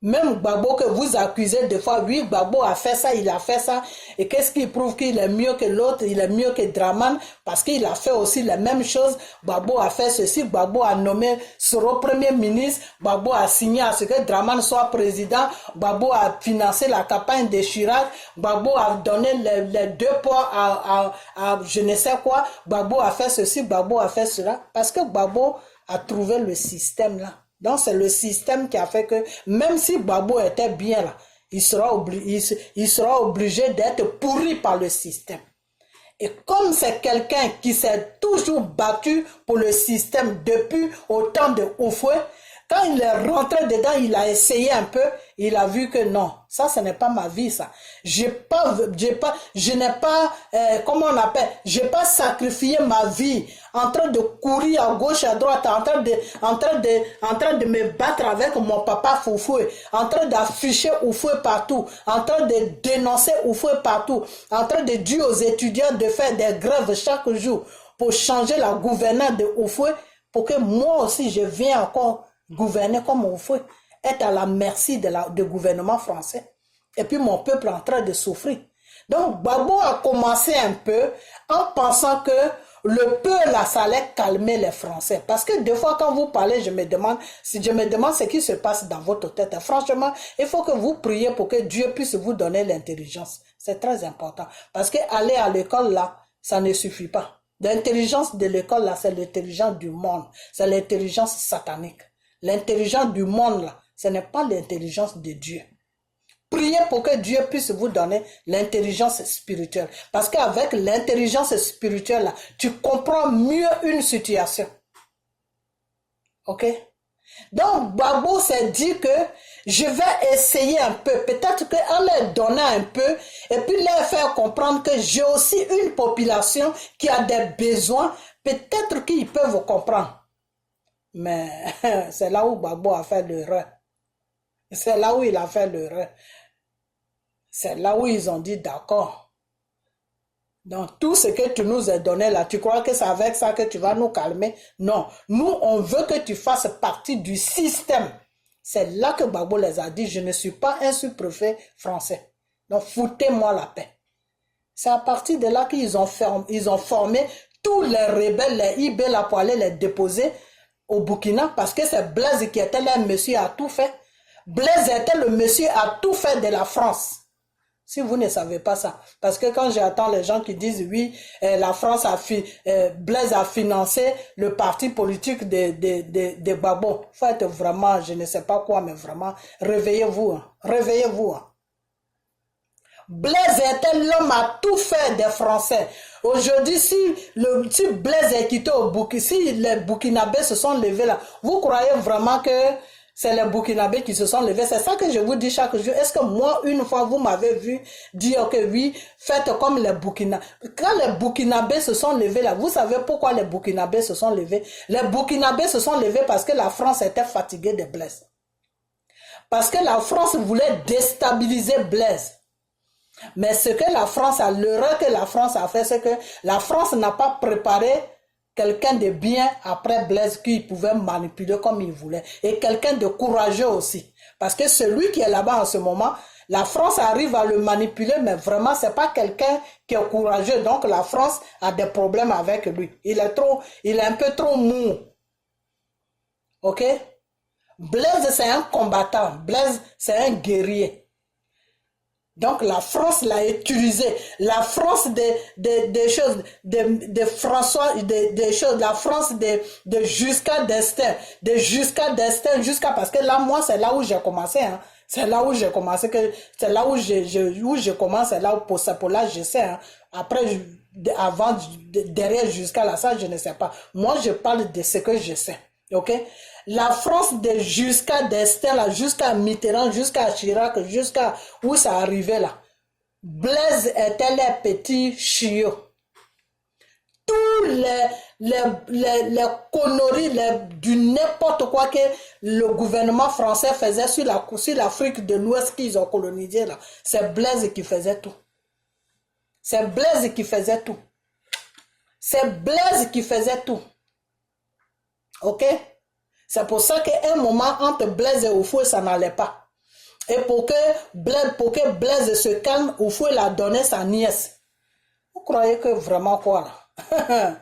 [SPEAKER 1] Même Gbagbo que vous accusez des fois, oui, Gbagbo a fait ça, il a fait ça. Et qu'est-ce qui prouve qu'il est mieux que l'autre, il est mieux que Draman, parce qu'il a fait aussi les mêmes choses. Gbagbo a fait ceci, Gbagbo a nommé Soro premier ministre, Gbagbo a signé à ce que Draman soit président, Gbagbo a financé la campagne de Chirac, Gbagbo a donné les 2 ports à je ne sais quoi, Gbagbo a fait ceci, Gbagbo a fait cela, parce que Gbagbo a trouvé le système là. Donc c'est le système qui a fait que même si Gbagbo était bien là, il sera obligé d'être pourri par le système. Et comme c'est quelqu'un qui s'est toujours battu pour le système depuis au temps de Houphouët, quand il est rentré dedans, il a essayé un peu, il a vu que non, ça ce n'est pas ma vie ça. Je n'ai pas sacrifié ma vie en train de courir à gauche à droite, en train de me battre avec mon papa Houphouët, en train d'afficher Houphouët partout, en train de dénoncer Houphouët partout, en train de dire aux étudiants de faire des grèves chaque jour pour changer la gouvernance de Houphouët, pour que moi aussi je vienne encore gouverner comme Houphouët, être à la merci du gouvernement français. Et puis mon peuple est en train de souffrir. Donc Gbagbo a commencé un peu en pensant que le peu là, ça allait calmer les Français. Parce que des fois quand vous parlez, je me demande ce qui se passe dans votre tête. Et franchement, il faut que vous priez pour que Dieu puisse vous donner l'intelligence. C'est très important. Parce que aller à l'école là, ça ne suffit pas. L'intelligence de l'école là, c'est l'intelligence du monde. C'est l'intelligence satanique. L'intelligence du monde là, ce n'est pas l'intelligence de Dieu. Priez pour que Dieu puisse vous donner l'intelligence spirituelle. Parce qu'avec l'intelligence spirituelle là, tu comprends mieux une situation. Ok? Donc Gbagbo s'est dit que je vais essayer un peu, peut-être qu'en leur donnant un peu, et puis leur faire comprendre que j'ai aussi une population qui a des besoins, peut-être qu'ils peuvent comprendre. Mais c'est là où Gbagbo a fait l'erreur. C'est là où il a fait l'erreur. C'est là où ils ont dit d'accord. Donc tout ce que tu nous as donné là, tu crois que c'est avec ça que tu vas nous calmer? Non, nous on veut que tu fasses partie du système. C'est là que Gbagbo les a dit, je ne suis pas un sous-préfet français. Donc foutez-moi la paix. C'est à partir de là qu'ils ont formé tous les rebelles, les IB, là, pour aller les déposer au Burkina, parce que c'est Blaise qui était là, monsieur a tout fait. Blaise était le monsieur a tout fait de la France. Si vous ne savez pas ça. Parce que quand j'entends les gens qui disent oui, la France Blaise a financé le parti politique de Gbagbo. Faites vraiment, je ne sais pas quoi, mais vraiment, réveillez-vous. Hein. Réveillez-vous. Hein. Blaise était l'homme à tout fait des Français. Aujourd'hui, si Blaise est quitté au Burkina, si les Burkinabés se sont levés là, vous croyez vraiment que c'est les Burkinabés qui se sont levés? C'est ça que je vous dis chaque jour. Est-ce que moi, une fois, vous m'avez vu dire que oui, faites comme les Burkinabés. Quand les Burkinabés se sont levés là, vous savez pourquoi les Burkinabés se sont levés? Les Burkinabés se sont levés parce que la France était fatiguée de Blaise. Parce que la France voulait déstabiliser Blaise. Mais ce que la France a, l'erreur que la France a fait, c'est que la France n'a pas préparé quelqu'un de bien après Blaise qui pouvait manipuler comme il voulait. Et quelqu'un de courageux aussi. Parce que celui qui est là-bas en ce moment, la France arrive à le manipuler, mais vraiment, c'est pas quelqu'un qui est courageux. Donc la France a des problèmes avec lui. Il est un peu trop mou. Ok? Blaise, c'est un combattant. Blaise, c'est un guerrier. Donc la France l'a utilisé. La France des choses, de François, des choses, la France de jusqu'à destin, jusqu'à parce que là, moi, c'est là où j'ai commencé. Hein. C'est là où j'ai commencé, c'est là où je commence, c'est là où pour là, je sais. Hein. Après, avant, derrière, jusqu'à là, ça, je ne sais pas. Moi, je parle de ce que je sais. Ok? La France de jusqu'à destin, là, jusqu'à Mitterrand, jusqu'à Chirac, jusqu'à où ça arrivait là. Blaise était les petits chiots. Tous les conneries, du n'importe quoi que le gouvernement français faisait sur l'Afrique de l'Ouest qu'ils ont colonisé là. C'est Blaise qui faisait tout. C'est Blaise qui faisait tout. C'est Blaise qui faisait tout. Ok? C'est pour ça qu'à un moment, entre Blaise et Oufoué, ça n'allait pas. Et pour que Blaise se calme, Oufoué l'a donné sa nièce. Vous croyez que vraiment quoi là?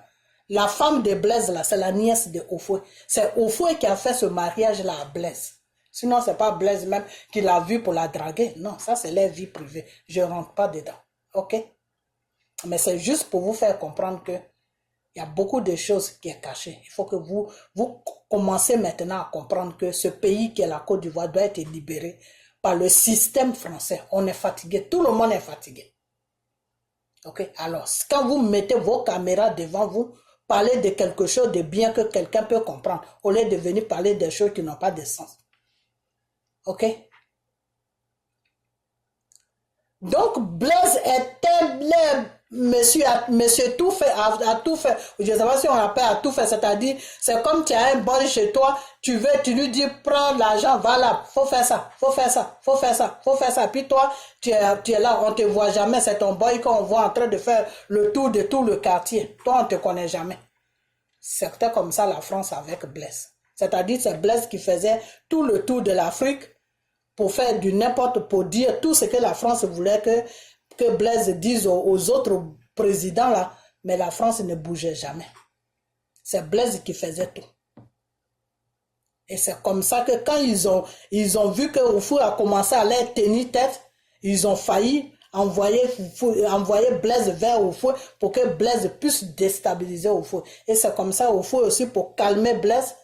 [SPEAKER 1] La femme de Blaise, là, c'est la nièce de Oufoué. C'est Oufoué qui a fait ce mariage-là à Blaise. Sinon, c'est pas Blaise même qui l'a vu pour la draguer. Non, ça, c'est leur vie privée. Je ne rentre pas dedans. Ok? Mais c'est juste pour vous faire comprendre que il y a beaucoup de choses qui sont cachées. Il faut que vous commencez maintenant à comprendre que ce pays qui est la Côte d'Ivoire doit être libéré par le système français. On est fatigué. Tout le monde est fatigué. Ok? Alors, quand vous mettez vos caméras devant vous, parlez de quelque chose de bien que quelqu'un peut comprendre, au lieu de venir parler des choses qui n'ont pas de sens. Ok? Donc, Blaise était monsieur tout fait, a tout fait. Je ne sais pas si on appelle à tout fait, c'est-à-dire, c'est comme tu as un boy chez toi, tu lui dis, prends l'argent, va là, faut faire ça, faut faire ça, faut faire ça, faut faire ça. Puis toi, tu es là, on ne te voit jamais, c'est ton boy qu'on voit en train de faire le tour de tout le quartier. Toi, on ne te connaît jamais. C'était comme ça la France avec Blaise. C'est-à-dire, c'est Blaise qui faisait tout le tour de l'Afrique pour faire du n'importe, pour dire tout ce que la France voulait que Blaise dise aux autres présidents là, mais la France ne bougeait jamais. C'est Blaise qui faisait tout. Et c'est comme ça que quand ils ont vu que Oufoué a commencé à leur tenir tête, ils ont failli envoyer Blaise vers Oufoué pour que Blaise puisse déstabiliser Oufoué. Et c'est comme ça Oufoué aussi pour calmer Blaise.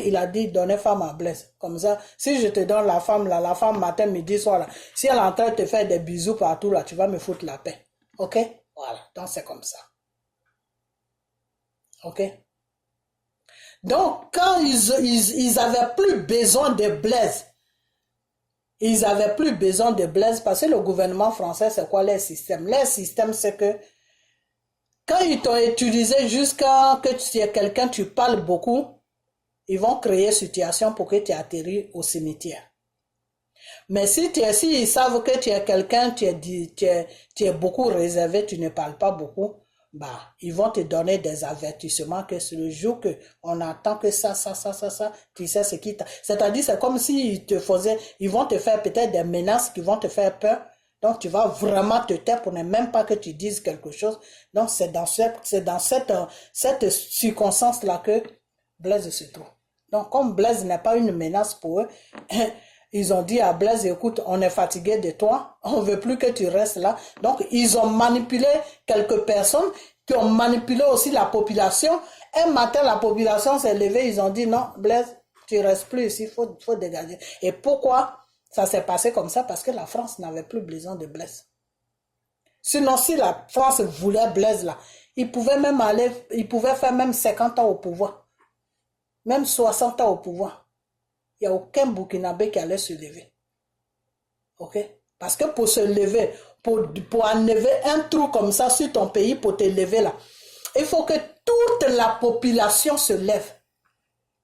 [SPEAKER 1] Il a dit, donnez femme à Blaise. Comme ça, si je te donne la femme là, la femme matin, midi, soir là, si elle est en train de te faire des bisous partout là, tu vas me foutre la paix. Ok? Voilà. Donc c'est comme ça. Ok? Donc, quand ils avaient plus besoin de Blaise, ils avaient plus besoin de Blaise parce que le gouvernement français, c'est quoi leur système? Leur système, c'est que quand ils t'ont utilisé jusqu'à que tu es quelqu'un, tu parles beaucoup, ils vont créer situation pour que tu atterris au cimetière. Mais si ils savent que tu es quelqu'un, tu es beaucoup réservé, tu ne parles pas beaucoup, bah, ils vont te donner des avertissements que c'est le jour que on attend que ça, tu sais ce qui t'a... C'est-à-dire, c'est comme s'ils ils vont te faire peut-être des menaces qui vont te faire peur. Donc, tu vas vraiment te taire pour ne même pas que tu dises quelque chose. Donc, c'est dans cette circonstance-là que Blaise se trouve. Donc, comme Blaise n'est pas une menace pour eux, ils ont dit à Blaise, écoute, on est fatigué de toi, on veut plus que tu restes là. Donc, ils ont manipulé quelques personnes qui ont manipulé aussi la population. Un matin, la population s'est levée, ils ont dit, non, Blaise, tu restes plus ici, faut dégager. Et pourquoi ça s'est passé comme ça? Parce que la France n'avait plus besoin de Blaise. Sinon, si la France voulait Blaise là, il pouvait faire même 50 ans au pouvoir. Même 60 ans au pouvoir. Il n'y a aucun Burkinabé qui allait se lever. Ok? Parce que pour se lever, pour enlever un trou comme ça sur ton pays, pour te lever là, il faut que toute la population se lève.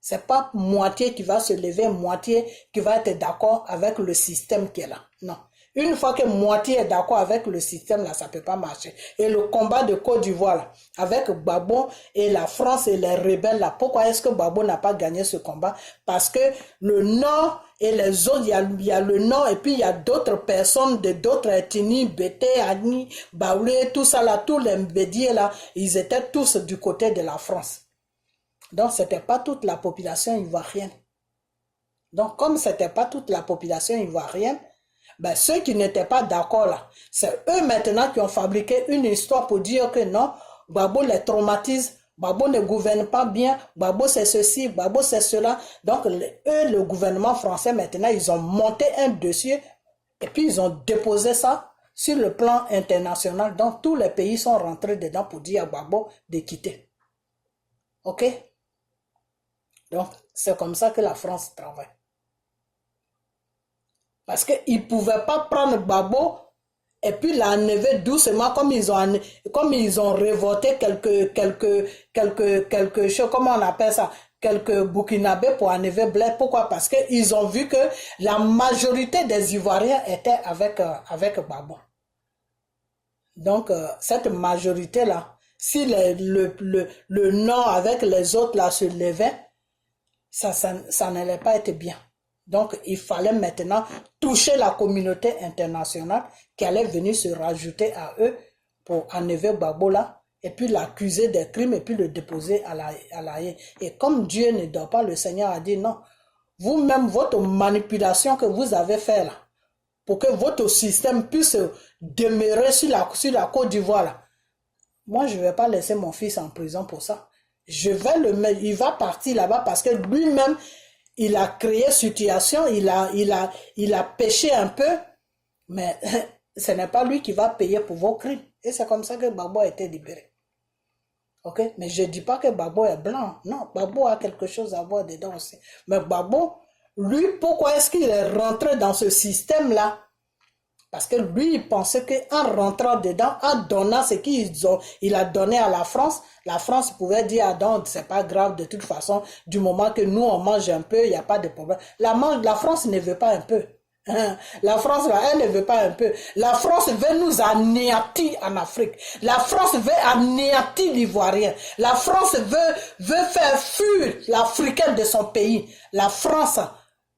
[SPEAKER 1] C'est pas moitié qui va se lever, moitié qui va être d'accord avec le système qui est là. Non. Une fois que moitié est d'accord avec le système, là, ça peut pas marcher. Et le combat de Côte d'Ivoire, là, avec Gbagbo et la France et les rebelles, là, pourquoi est-ce que Gbagbo n'a pas gagné ce combat? Parce que le Nord et les autres, il y a le Nord et puis il y a d'autres personnes de d'autres ethnies, Bété, Agni, Baoulé, tout ça là, tous les Mbédiés là, ils étaient tous du côté de la France. Donc, ce n'était pas toute la population ivoirienne. Donc, comme ce n'était pas toute la population ivoirienne, ben, ceux qui n'étaient pas d'accord là, c'est eux maintenant qui ont fabriqué une histoire pour dire que non, Gbagbo les traumatise, Gbagbo ne gouverne pas bien, Gbagbo c'est ceci, Gbagbo c'est cela. Donc, eux, le gouvernement français maintenant, ils ont monté un dossier et puis ils ont déposé ça sur le plan international. Donc, tous les pays sont rentrés dedans pour dire à Gbagbo de quitter. Ok? Donc, c'est comme ça que la France travaille. Parce qu'ils ne pouvaient pas prendre Gbagbo et puis l'enlever doucement comme ils ont révolté quelques choses, comment on appelle ça, quelques Burkinabés pour enlever Blaise. Pourquoi? Parce qu'ils ont vu que la majorité des Ivoiriens étaient avec Gbagbo. Donc, cette majorité-là, si le Nord avec les autres là se levait, ça n'allait pas être bien. Donc, il fallait maintenant toucher la communauté internationale qui allait venir se rajouter à eux pour enlever Gbagbo là, et puis l'accuser des crimes et puis le déposer à la haie. Et comme Dieu ne dort pas, le Seigneur a dit non. Vous-même, votre manipulation que vous avez fait là, pour que votre système puisse demeurer sur la Côte d'Ivoire là, moi, je ne vais pas laisser mon fils en prison pour ça. Il va partir là-bas parce que lui-même, il a créé situation, il a péché un peu, mais ce n'est pas lui qui va payer pour vos crimes. Et c'est comme ça que Gbagbo a été libéré. Ok? Mais je ne dis pas que Gbagbo est blanc. Non, Gbagbo a quelque chose à voir dedans aussi. Mais Gbagbo, lui, pourquoi est-ce qu'il est rentré dans ce système-là? Parce que lui, il pensait qu'en rentrant dedans, en donnant ce qu'il a donné à la France pouvait dire, ah donc, c'est pas grave, de toute façon, du moment que nous, on mange un peu, il n'y a pas de problème. La France ne veut pas un peu. La France, là, elle ne veut pas un peu. La France veut nous anéantir en Afrique. La France veut anéantir l'Ivoirien. La France veut faire fuir l'Africain de son pays. La France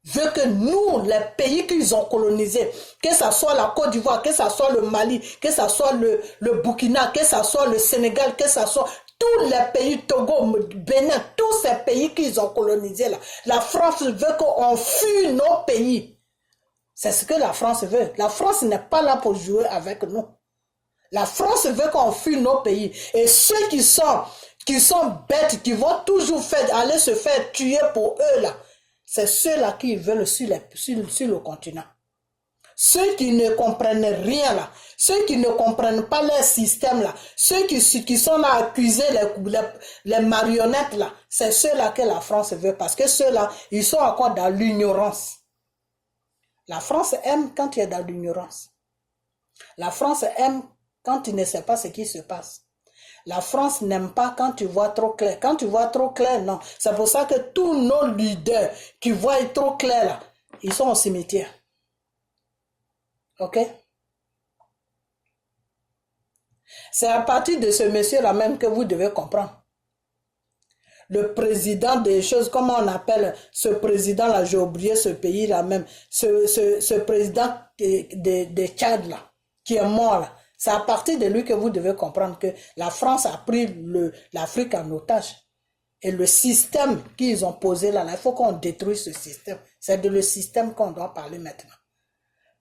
[SPEAKER 1] veut que nous, les pays qu'ils ont colonisés, que ce soit la Côte d'Ivoire, que ce soit le Mali, que ce soit le Burkina, que ce soit le Sénégal, que ce soit tous les pays, Togo, Bénin, tous ces pays qu'ils ont colonisés là, la France veut qu'on fuit nos pays. C'est ce que la France veut. La France n'est pas là pour jouer avec nous. La France veut qu'on fuit nos pays. Et ceux qui sont bêtes, qui vont toujours aller se faire tuer pour eux là, c'est ceux-là qui veulent sur le continent. Ceux qui ne comprennent rien là, ceux qui ne comprennent pas leur système là, ceux qui sont là à accuser les marionnettes là, c'est ceux-là que la France veut parce que ceux-là, ils sont encore dans l'ignorance. La France aime quand il est dans l'ignorance. La France aime quand tu ne sais pas ce qui se passe. La France n'aime pas quand tu vois trop clair. Quand tu vois trop clair, non. C'est pour ça que tous nos leaders qui voient trop clair, là, ils sont au cimetière. Ok? C'est à partir de ce monsieur-là même que vous devez comprendre. le président des choses, comment on appelle ce président-là, j'ai oublié ce pays-là même, ce président de Tchad là, qui est mort là. C'est à partir de lui que vous devez comprendre que la France a pris l'Afrique en otage. Et le système qu'ils ont posé là, il faut qu'on détruise ce système. C'est de le système qu'on doit parler maintenant.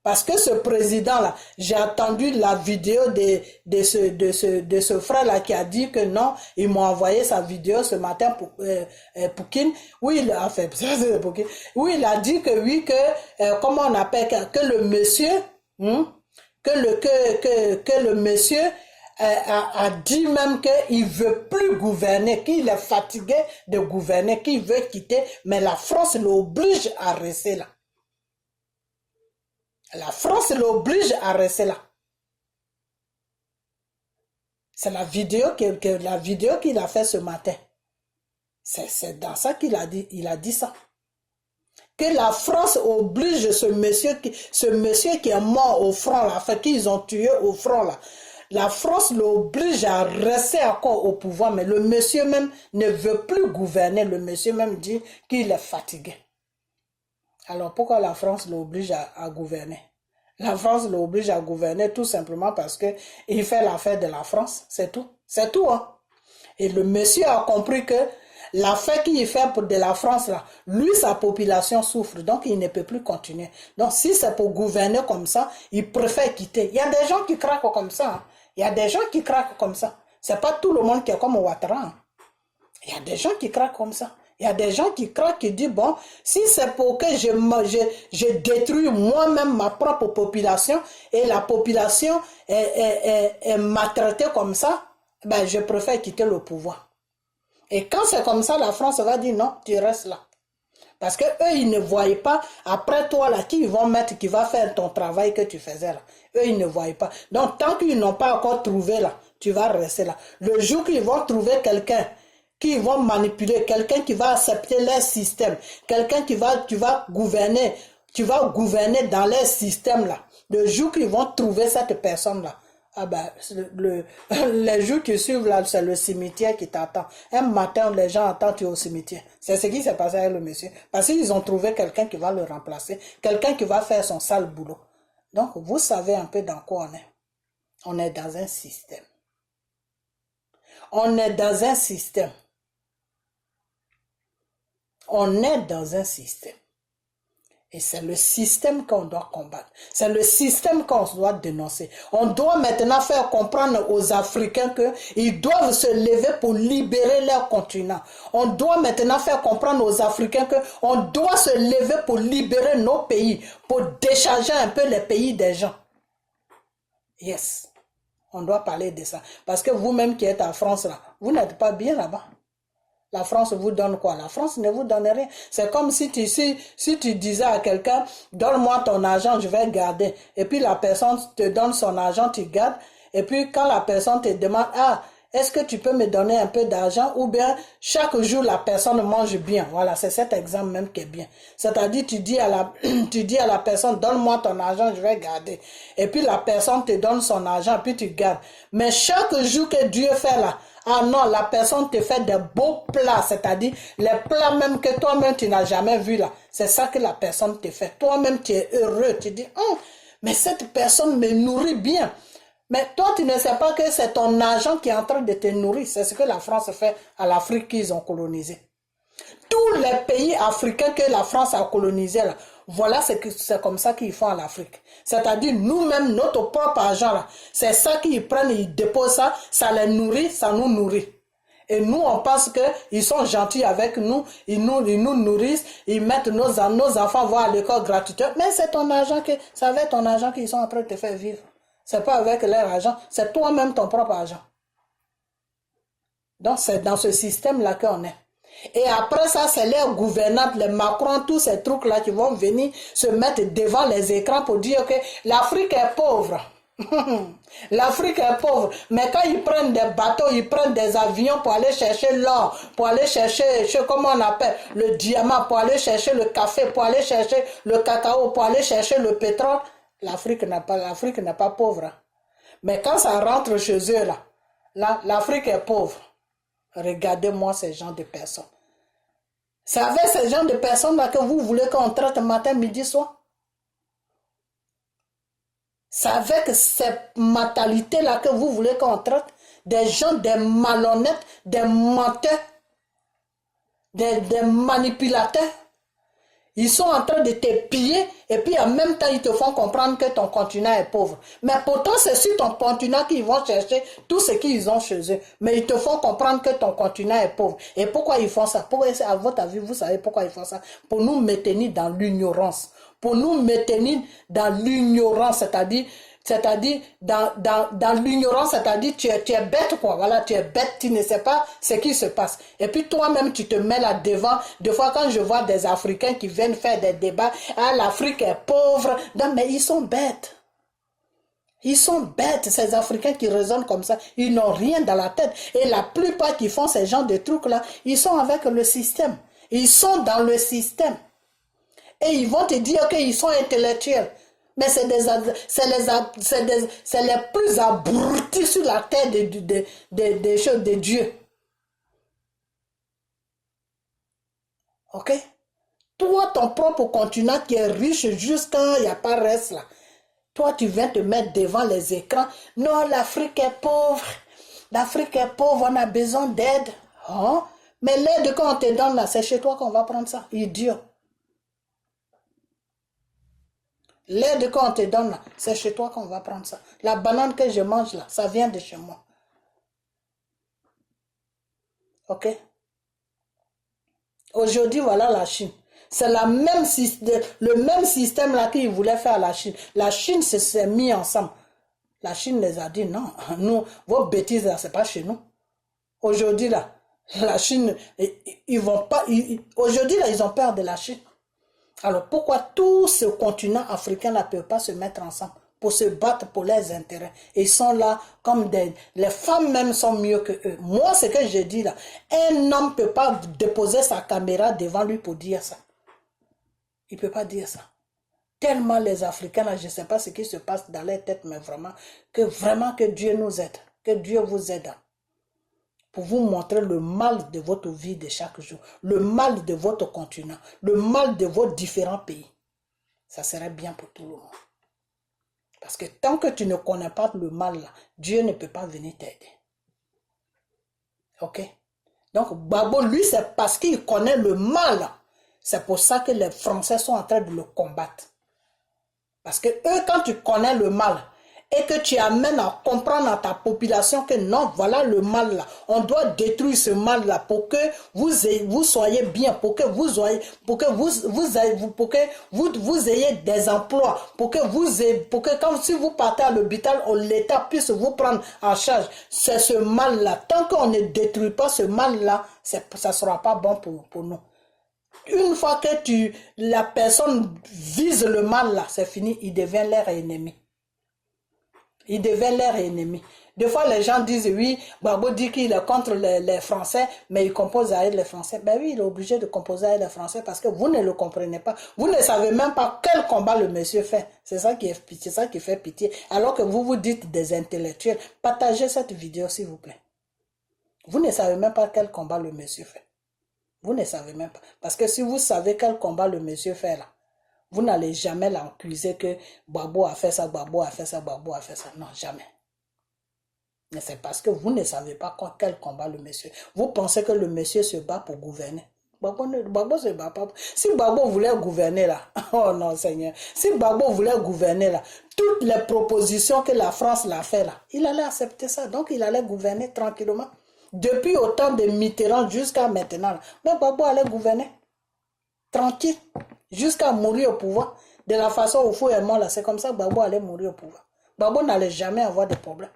[SPEAKER 1] Parce que ce président-là, j'ai entendu la vidéo de ce frère-là qui a dit que non, ils m'ont envoyé sa vidéo ce matin pour Poukine. Oui, il a fait, oui, il a dit que oui, comment on appelle, que le monsieur, que le monsieur a dit même qu'il ne veut plus gouverner, qu'il est fatigué de gouverner, qu'il veut quitter, mais la France l'oblige à rester là. La France l'oblige à rester là. C'est la vidéo qu'il a fait ce matin. C'est dans ça qu'il a dit, il a dit ça. Que la France oblige ce monsieur qui est mort au front là, enfin qu'ils ont tué au front là. La France l'oblige à rester encore au pouvoir, mais le monsieur même ne veut plus gouverner. Le monsieur même dit qu'il est fatigué. Alors pourquoi la France l'oblige à gouverner? La France l'oblige à gouverner tout simplement parce que il fait l'affaire de la France, c'est tout. C'est tout, hein. Et le monsieur a compris que l'affaire qu'il fait de la France, là, lui, sa population souffre, donc il ne peut plus continuer. Donc si c'est pour gouverner comme ça, il préfère quitter. Il y a des gens qui craquent comme ça. Hein. Il y a des gens qui craquent comme ça. C'est pas tout le monde qui est comme Ouattara. Hein. Il y a des gens qui craquent comme ça. Il y a des gens qui craquent, qui disent, bon, si c'est pour que je détruis moi-même ma propre population et la population est maltraitée comme ça, ben je préfère quitter le pouvoir. Et quand c'est comme ça, la France va dire, non, tu restes là. Parce que eux, ils ne voient pas, après toi, là, qui ils vont mettre, qui va faire ton travail que tu faisais là. Eux, ils ne voient pas. Donc, tant qu'ils n'ont pas encore trouvé là, tu vas rester là. Le jour qu'ils vont trouver quelqu'un, qui vont manipuler, quelqu'un qui va accepter leur système, quelqu'un tu vas gouverner dans leur système là. Le jour qu'ils vont trouver cette personne là, ah ben, les jours qui suivent là, c'est le cimetière qui t'attend. Un matin, les gens attendent au cimetière. C'est ce qui s'est passé avec le monsieur. Parce qu'ils ont trouvé quelqu'un qui va le remplacer, quelqu'un qui va faire son sale boulot. Donc, vous savez un peu dans quoi on est. On est dans un système. On est dans un système. On est dans un système. Et c'est le système qu'on doit combattre. C'est le système qu'on doit dénoncer. On doit maintenant faire comprendre aux Africains qu'ils doivent se lever pour libérer leur continent. On doit maintenant faire comprendre aux Africains qu'on doit se lever pour libérer nos pays, pour décharger un peu les pays des gens. Yes. On doit parler de ça. Parce que vous-même qui êtes en France, là, vous n'êtes pas bien là-bas. La France vous donne quoi? La France ne vous donne rien. C'est comme si tu disais à quelqu'un, donne-moi ton argent, je vais garder. Et puis la personne te donne son argent, tu gardes. Et puis quand la personne te demande, ah, est-ce que tu peux me donner un peu d'argent? Ou bien chaque jour la personne mange bien. Voilà, c'est cet exemple même qui est bien. C'est-à-dire tu dis à la personne, donne-moi ton argent, je vais garder. Et puis la personne te donne son argent, puis tu gardes. Mais chaque jour que Dieu fait là, ah non, la personne te fait des beaux plats, c'est-à-dire les plats même que toi-même tu n'as jamais vu là. C'est ça que la personne te fait. Toi-même tu es heureux, tu dis, mais cette personne me nourrit bien. Mais toi tu ne sais pas que c'est ton argent qui est en train de te nourrir. C'est ce que la France fait à l'Afrique qu'ils ont colonisé. Tous les pays africains que la France a colonisés là, voilà c'est comme ça qu'ils font en Afrique. C'est-à-dire nous-mêmes, notre propre argent là, c'est ça qu'ils prennent, ils déposent ça, ça les nourrit, ça nous nourrit. Et nous, on pense qu'ils sont gentils avec nous, ils nous nourrissent, ils mettent nos enfants voir à l'école gratuitement. Mais c'est ton argent, c'est avec ton argent qu'ils sont en train de te faire vivre. C'est pas avec leur argent, c'est toi-même ton propre argent. Donc c'est dans ce système-là qu'on est. Et après ça, c'est les gouvernantes, les Macron, tous ces trucs-là qui vont venir se mettre devant les écrans pour dire que l'Afrique est pauvre. L'Afrique est pauvre. Mais quand ils prennent des bateaux, ils prennent des avions pour aller chercher l'or, pour aller chercher, comment on appelle, le diamant, pour aller chercher le café, pour aller chercher le cacao, pour aller chercher le pétrole, l'Afrique n'est pas pauvre. Mais quand ça rentre chez eux, là, l'Afrique est pauvre. Regardez-moi ces gens de personnes. C'est avec ces gens de personnes-là que vous voulez qu'on traite matin, midi, soir. C'est avec cette mentalité-là que vous voulez qu'on traite des gens, des malhonnêtes, des menteurs, des manipulateurs. Ils sont en train de te piller et puis en même temps, ils te font comprendre que ton continent est pauvre. Mais pourtant, c'est sur ton continent qu'ils vont chercher tout ce qu'ils ont chez eux. Mais ils te font comprendre que ton continent est pauvre. Et pourquoi ils font ça? Pourquoi, à votre avis, vous savez pourquoi ils font ça? Pour nous maintenir dans l'ignorance. Pour nous maintenir dans l'ignorance, c'est-à-dire dans l'ignorance, c'est-à-dire tu es bête quoi, voilà, tu es bête, tu ne sais pas ce qui se passe. Et puis toi-même, tu te mets là devant. Des fois, quand je vois des Africains qui viennent faire des débats, ah, l'Afrique est pauvre, non, mais ils sont bêtes. Ils sont bêtes, ces Africains qui raisonnent comme ça. Ils n'ont rien dans la tête. Et la plupart qui font ces genres de trucs-là, ils sont avec le système. Ils sont dans le système. Et ils vont te dire qu'ils sont intellectuels. Mais c'est les plus abrutis sur la terre des choses de Dieu. Ok? Toi, ton propre continent qui est riche jusqu'à il n'y a pas reste là. Toi, tu viens te mettre devant les écrans. Non, l'Afrique est pauvre. L'Afrique est pauvre, on a besoin d'aide. Hein? Mais l'aide qu'on te donne là, c'est chez toi qu'on va prendre ça. Idiot. L'aide qu'on te donne là, c'est chez toi qu'on va prendre ça. La banane que je mange là, ça vient de chez moi. Ok? Aujourd'hui, voilà la Chine. C'est le même système là qu'ils voulaient faire à la Chine. La Chine s'est mis ensemble. La Chine les a dit non, nous, vos bêtises là, c'est pas chez nous. Aujourd'hui là, la Chine, ils vont pas. Aujourd'hui là, ils ont peur de la Chine. Alors pourquoi tout ce continent africain ne peut pas se mettre ensemble pour se battre pour leurs intérêts? Ils sont là comme les femmes même sont mieux que eux. Moi, ce que je dis là, un homme ne peut pas déposer sa caméra devant lui pour dire ça. Il ne peut pas dire ça. Tellement les Africains, là, je ne sais pas ce qui se passe dans leur tête, mais vraiment que Dieu nous aide, que Dieu vous aide. Pour vous montrer le mal de votre vie de chaque jour, le mal de votre continent, le mal de vos différents pays. Ça serait bien pour tout le monde. Parce que tant que tu ne connais pas le mal, là, Dieu ne peut pas venir t'aider. Ok? Donc, Gbagbo, lui, c'est parce qu'il connaît le mal. C'est pour ça que les Français sont en train de le combattre. Parce que eux, quand tu connais le mal, et que tu amènes à comprendre à ta population que non, voilà le mal là. On doit détruire ce mal là pour que vous soyez bien, pour que vous ayez des emplois, pour que quand si vous partez à l'hôpital, l'État puisse vous prendre en charge. C'est ce mal là. Tant qu'on ne détruit pas ce mal là, ça ne sera pas bon pour nous. Une fois que la personne vise le mal là, c'est fini, il devient leur ennemi. Il devient leur ennemi. Des fois, les gens disent, oui, Gbagbo dit qu'il est contre les Français, mais il compose avec les Français. Ben oui, il est obligé de composer avec les Français parce que vous ne le comprenez pas. Vous ne savez même pas quel combat le monsieur fait. C'est ça qui fait pitié. Alors que vous vous dites des intellectuels. Partagez cette vidéo, s'il vous plaît. Vous ne savez même pas quel combat le monsieur fait. Vous ne savez même pas. Parce que si vous savez quel combat le monsieur fait là, vous n'allez jamais l'accuser que Gbagbo a fait ça, Gbagbo a fait ça, Gbagbo a fait ça. Non, jamais. Mais c'est parce que vous ne savez pas quel combat le monsieur. Vous pensez que le monsieur se bat pour gouverner. Gbagbo se bat pas. Si Gbagbo voulait gouverner là, oh non Seigneur, si Gbagbo voulait gouverner là, toutes les propositions que la France l'a fait là, il allait accepter ça. Donc il allait gouverner tranquillement. Depuis au temps de Mitterrand jusqu'à maintenant, là, mais Gbagbo allait gouverner. Tranquille, jusqu'à mourir au pouvoir. De la façon où Fou est mort là, c'est comme ça que Gbagbo allait mourir au pouvoir. Gbagbo n'allait jamais avoir de problème.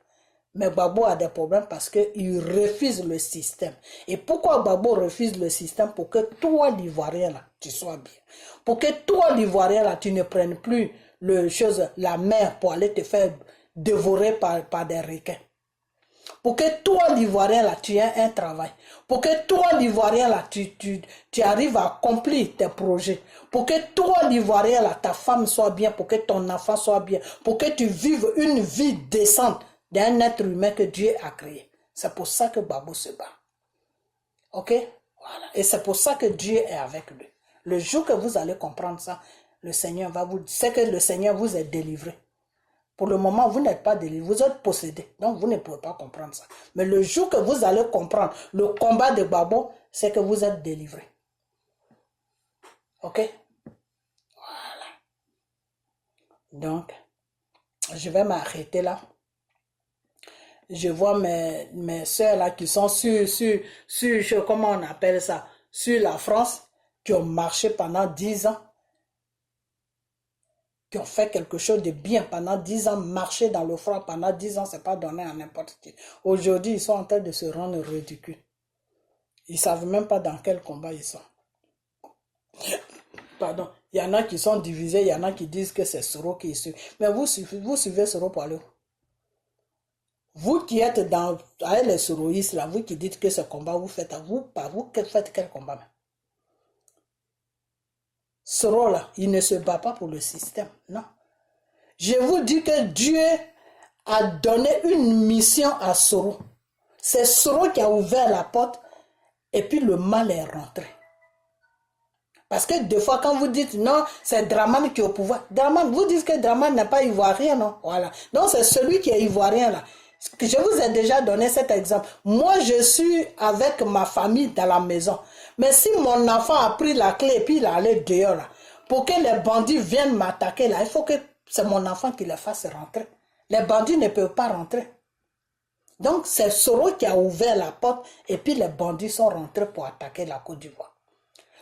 [SPEAKER 1] Mais Gbagbo a des problèmes parce qu'il refuse le système. Et pourquoi Gbagbo refuse le système? Pour que toi, l'Ivoirien, là, tu sois bien. Pour que toi, l'Ivoirien, là, tu ne prennes plus la mer pour aller te faire dévorer par des requins. Pour que toi, l'Ivoirien, là, tu aies un travail. Pour que toi, l'Ivoirien, là, tu arrives à accomplir tes projets. Pour que toi, l'Ivoirien, là, ta femme soit bien. Pour que ton enfant soit bien. Pour que tu vives une vie décente d'un être humain que Dieu a créé. C'est pour ça que Gbagbo se bat. Ok? Voilà. Et c'est pour ça que Dieu est avec lui. Le jour que vous allez comprendre ça, le Seigneur va vous... C'est que le Seigneur vous est délivré. Pour le moment, vous n'êtes pas délivré, vous êtes possédé. Donc, vous ne pouvez pas comprendre ça. Mais le jour que vous allez comprendre le combat de Babo, c'est que vous êtes délivré. Ok? Voilà. Donc, je vais m'arrêter là. Je vois mes soeurs là qui sont sur, comment on appelle ça, sur la France, qui ont marché pendant 10 ans, qui ont fait quelque chose de bien pendant 10 ans, marché dans le froid pendant 10 ans, c'est pas donné à n'importe qui. Aujourd'hui, ils sont en train de se rendre ridicules. Ils ne savent même pas dans quel combat ils sont. Pardon. Il y en a qui sont divisés, il y en a qui disent que c'est Soro qui suit. Mais vous suivez Soro pour aller où? Vous qui êtes avec les soroïstes, là, vous qui dites que ce combat, vous faites à vous, pas vous, faites quel combat? Soro, là, il ne se bat pas pour le système, non. Je vous dis que Dieu a donné une mission à Soro. C'est Soro qui a ouvert la porte et puis le mal est rentré. Parce que des fois, quand vous dites non, c'est Dramane qui est au pouvoir. Dramane, vous dites que Dramane n'est pas ivoirien, non? Voilà. Donc, c'est celui qui est ivoirien, là. Je vous ai déjà donné cet exemple. Moi, je suis avec ma famille dans la maison. Mais si mon enfant a pris la clé et puis il est allé dehors, là, pour que les bandits viennent m'attaquer, là, il faut que c'est mon enfant qui les fasse rentrer. Les bandits ne peuvent pas rentrer. Donc, c'est Soro qui a ouvert la porte et puis les bandits sont rentrés pour attaquer la Côte d'Ivoire.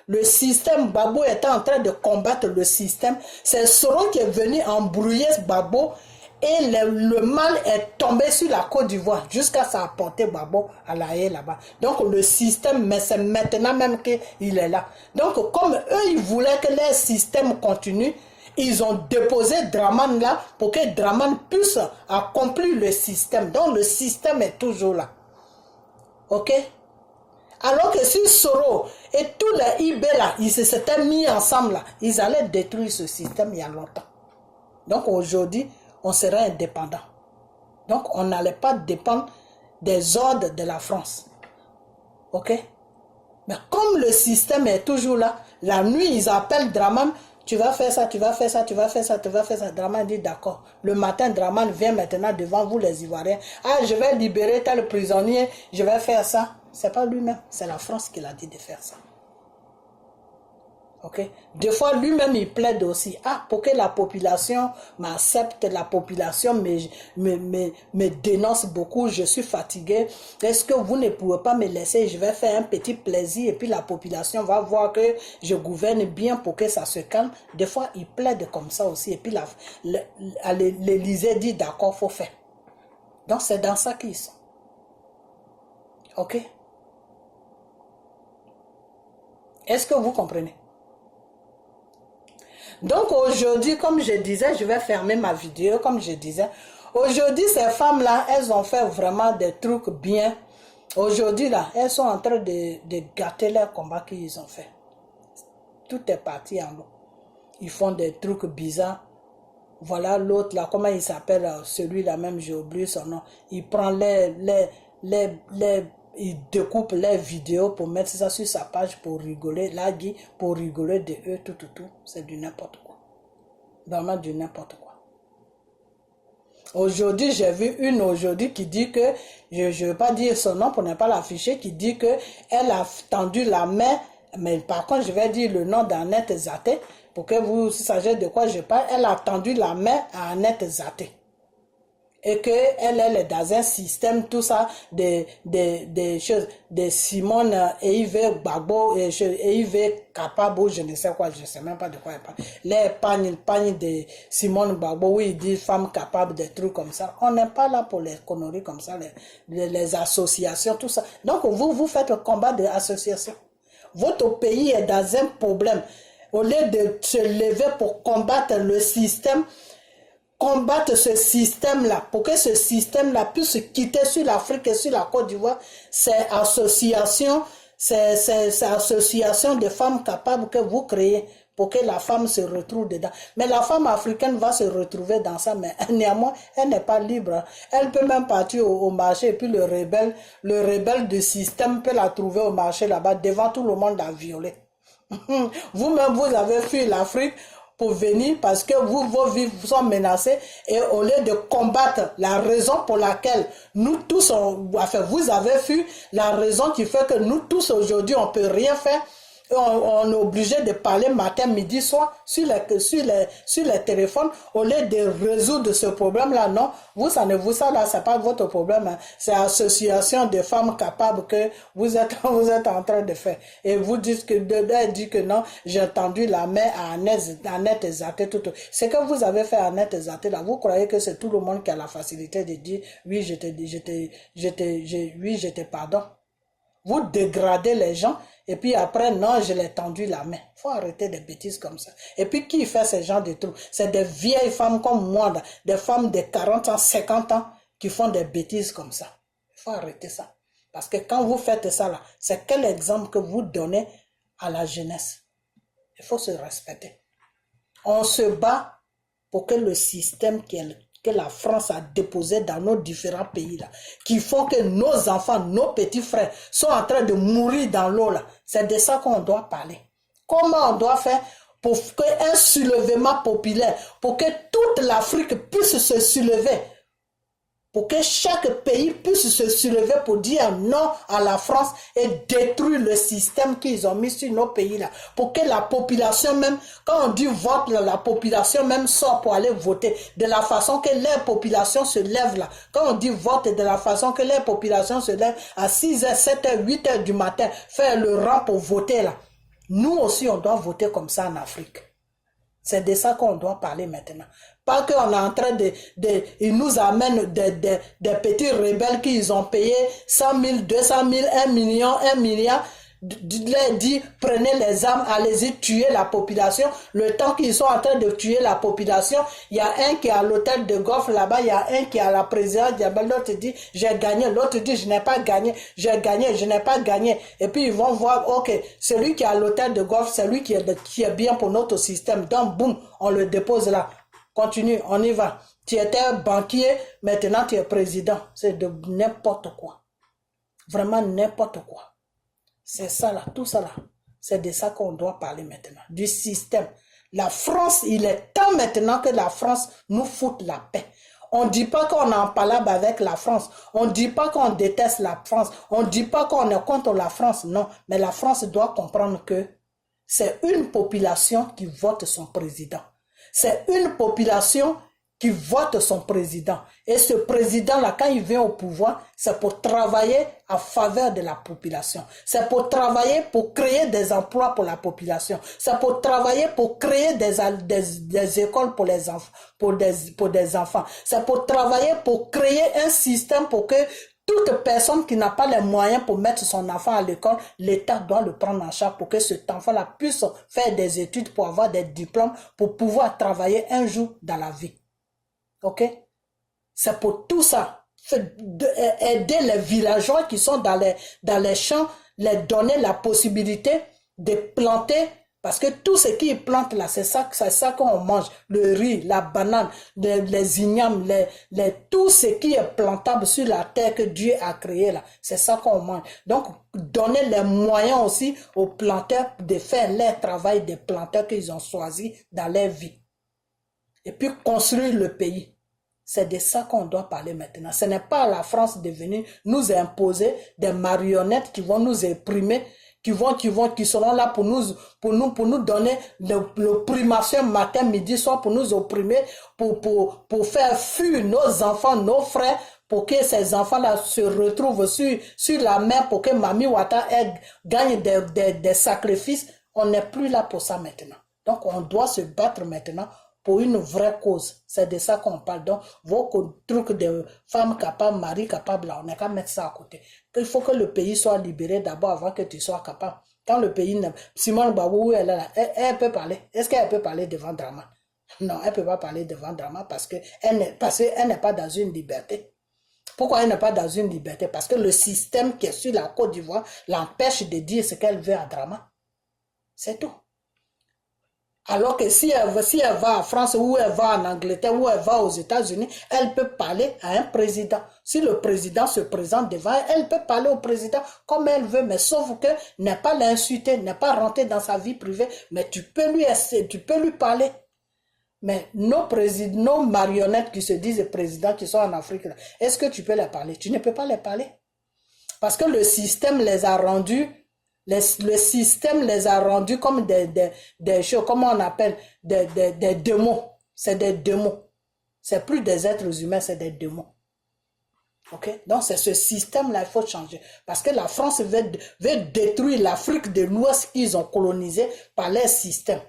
[SPEAKER 1] Le système, Babo était en train de combattre le système. C'est Soro qui est venu embrouiller Babo et le mal est tombé sur la Côte d'Ivoire jusqu'à ça apporter Babo à la haie là-bas. Donc le système, mais c'est maintenant même qu'il est là. Donc comme eux, ils voulaient que leur système continue, ils ont déposé Dramane là pour que Dramane puisse accomplir le système. Donc le système est toujours là. Ok? Alors que si Soro et tous les IB là, ils se s'étaient mis ensemble là, ils allaient détruire ce système il y a longtemps. Donc aujourd'hui, on serait indépendant. Donc on n'allait pas dépendre des ordres de la France. Ok? Mais comme le système est toujours là, la nuit ils appellent Dramane, tu vas faire ça, tu vas faire ça, tu vas faire ça, tu vas faire ça. Dramane dit d'accord. Le matin, Dramane vient maintenant devant vous les Ivoiriens. Ah, je vais libérer tel prisonnier, je vais faire ça. C'est pas lui-même, c'est la France qui l'a dit de faire ça. Ok? Des fois, lui-même, il plaide aussi. Ah, pour que la population m'accepte, la population me dénonce beaucoup, je suis fatigué. Est-ce que vous ne pouvez pas me laisser, je vais faire un petit plaisir et puis la population va voir que je gouverne bien pour que ça se calme. Des fois, il plaide comme ça aussi et puis l'Élysée dit d'accord, faut faire. Donc, c'est dans ça qu'ils sont. Ok? Est-ce que vous comprenez? Donc aujourd'hui, comme je disais, je vais fermer ma vidéo, comme je disais. Aujourd'hui, ces femmes-là, elles ont fait vraiment des trucs bien. Aujourd'hui, là, elles sont en train de gâter leur combat qu'ils ont fait. Tout est parti en l'eau. Ils font des trucs bizarres. Voilà l'autre là, comment il s'appelle, celui-là même, j'ai oublié son nom. Il prend il découpe les vidéos pour mettre ça sur sa page pour rigoler. Là, Guy, pour rigoler de eux, tout. C'est du n'importe quoi. Vraiment du n'importe quoi. Aujourd'hui, j'ai vu une aujourd'hui qui dit que, je ne vais pas dire son nom pour ne pas l'afficher, qui dit que elle a tendu la main, mais par contre, je vais dire le nom d'Annette Zaté, pour que vous sachiez de quoi je parle. Elle a tendu la main à Annette Zaté. Et qu'elle est dans un système, tout ça, des choses, de Simone et Yves Gbagbo, et Yves Kapabo, je ne sais quoi, je ne sais même pas de quoi elle parle. Les pagnes de Simone Gbagbo, où il dit femmes capables, des trucs comme ça. On n'est pas là pour les conneries comme ça, les associations, tout ça. Donc vous faites le combat de l'association. Votre pays est dans un problème. Au lieu de se lever pour combattre le système, combattre ce système-là, pour que ce système-là puisse quitter sur l'Afrique et sur la Côte d'Ivoire, c'est association de femmes capables que vous créez pour que la femme se retrouve dedans. Mais la femme africaine va se retrouver dans ça, mais néanmoins, elle n'est pas libre. Elle peut même partir au marché et puis le rebelle du système peut la trouver au marché là-bas, devant tout le monde la violer. Vous-même, vous avez fui l'Afrique pour venir parce que vos vies sont menacées et au lieu de combattre la raison pour laquelle nous tous, enfin, vous avez fui la raison qui fait que nous tous aujourd'hui, on ne peut rien faire. On est obligé de parler matin, midi, soir sur les téléphones au lieu de résoudre ce problème-là. Non, ça là, c'est pas votre problème. Hein. C'est l'association de femmes capables que vous êtes en train de faire. Et vous dites que non, j'ai entendu la main à Annette Ezaté, tout. Ce que vous avez fait à Annette Ezaté, là, vous croyez que c'est tout le monde qui a la facilité de dire oui, je te pardonne. Vous dégradez les gens et puis après, non, je l'ai tendu la main. Il faut arrêter des bêtises comme ça. Et puis, qui fait ce genre de trucs? C'est des vieilles femmes comme moi, des femmes de 40 ans, 50 ans qui font des bêtises comme ça. Il faut arrêter ça. Parce que quand vous faites ça, là, c'est quel exemple que vous donnez à la jeunesse? Il faut se respecter. On se bat pour que le système que la France a déposé dans nos différents pays là, qui font que nos enfants, nos petits frères sont en train de mourir dans l'eau là. C'est de ça qu'on doit parler. Comment on doit faire pour qu'un soulèvement populaire, pour que toute l'Afrique puisse se soulever, pour que chaque pays puisse se soulever pour dire non à la France et détruire le système qu'ils ont mis sur nos pays là. Pour que la population même, quand on dit vote, la population même sort pour aller voter. De la façon que les populations se lèvent là. Quand on dit vote, de la façon que les populations se lèvent à 6h, 7h, 8h du matin, faire le rang pour voter là. Nous aussi, on doit voter comme ça en Afrique. C'est de ça qu'on doit parler maintenant. Pas qu'on est en train ils nous amènent des petits rebelles qui ont payé 100 000, 200 000, 1 million, 1 milliard. Dit prenez les armes, allez-y tuer la population. Le temps qu'ils sont en train de tuer la population, il y a un qui est à l'hôtel de golf là-bas, il y a un qui est à la présidence, l'autre dit j'ai gagné, l'autre dit je n'ai pas gagné, j'ai gagné, je n'ai pas gagné. Et puis ils vont voir, ok, celui qui est à l'hôtel de golf, c'est lui qui est bien pour notre système. Donc boum, on le dépose là. Continue, on y va. Tu étais banquier, maintenant tu es président. C'est de n'importe quoi. Vraiment n'importe quoi. C'est ça là, tout ça là. C'est de ça qu'on doit parler maintenant. Du système. La France, il est temps maintenant que la France nous foute la paix. On ne dit pas qu'on est en palabre avec la France. On ne dit pas qu'on déteste la France. On ne dit pas qu'on est contre la France. Non, mais la France doit comprendre que c'est une population qui vote son président. C'est une population qui vote son président. Et ce président-là, quand il vient au pouvoir, c'est pour travailler en faveur de la population. C'est pour travailler pour créer des emplois pour la population. C'est pour travailler pour créer des écoles pour les enfants, pour des enfants. C'est pour travailler pour créer un système pour que toute personne qui n'a pas les moyens pour mettre son enfant à l'école, l'État doit le prendre en charge pour que cet enfant-là puisse faire des études pour avoir des diplômes, pour pouvoir travailler un jour dans la vie. Ok? C'est pour tout ça. Aider les villageois qui sont dans les champs, les donner la possibilité de planter. Parce que tout ce qu'ils plantent là, c'est ça qu'on mange. Le riz, la banane, les ignames, tout ce qui est plantable sur la terre que Dieu a créé là, c'est ça qu'on mange. Donc, donner les moyens aussi aux planteurs de faire leur travail des planteurs qu'ils ont choisis dans leur vie. Et puis construire le pays. C'est de ça qu'on doit parler maintenant. Ce n'est pas à la France de venir nous imposer des marionnettes qui vont nous opprimer, qui seront là pour nous donner l'opprimation matin, midi, soir, pour nous opprimer, pour faire fuir nos enfants, nos frères, pour que ces enfants-là se retrouvent sur la mer, pour que Mami Wata gagne des sacrifices. On n'est plus là pour ça maintenant. Donc on doit se battre maintenant pour une vraie cause. C'est de ça qu'on parle. Donc, vos trucs de femmes capables, mari capables, là, on n'a qu'à mettre ça à côté. Il faut que le pays soit libéré d'abord avant que tu sois capable. Quand le pays... Simone Babou, elle est là. Elle peut parler. Est-ce qu'elle peut parler devant Drama? Non, elle ne peut pas parler devant Drama parce qu'elle n'est pas dans une liberté. Pourquoi elle n'est pas dans une liberté? Parce que le système qui est sur la Côte d'Ivoire l'empêche de dire ce qu'elle veut à Drama. C'est tout. Alors que si elle va en France, ou elle va en Angleterre, ou elle va aux États-Unis, elle peut parler à un président. Si le président se présente devant elle, elle peut parler au président comme elle veut, mais sauf que n'est pas l'insulter, n'est pas rentrer dans sa vie privée, mais tu peux lui parler. Mais nos marionnettes qui se disent présidents qui sont en Afrique, est-ce que tu peux les parler? Tu ne peux pas les parler. Parce que le système les a rendus, le système les a rendus comme des choses, comment on appelle, des démons. C'est des démons. C'est plus des êtres humains, c'est des démons. Ok? Donc c'est ce système-là, il faut changer. Parce que la France veut détruire l'Afrique de l'Ouest qu'ils ont colonisé par leur système.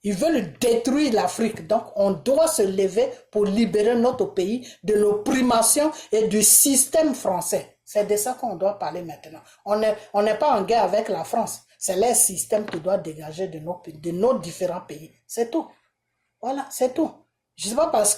[SPEAKER 1] Ils veulent détruire l'Afrique. Donc, on doit se lever pour libérer notre pays de l'opprimation et du système français. C'est de ça qu'on doit parler maintenant. On n'est pas en guerre avec la France. C'est leur système qui doit dégager de nos différents pays. C'est tout. Voilà, c'est tout. C'est pas parce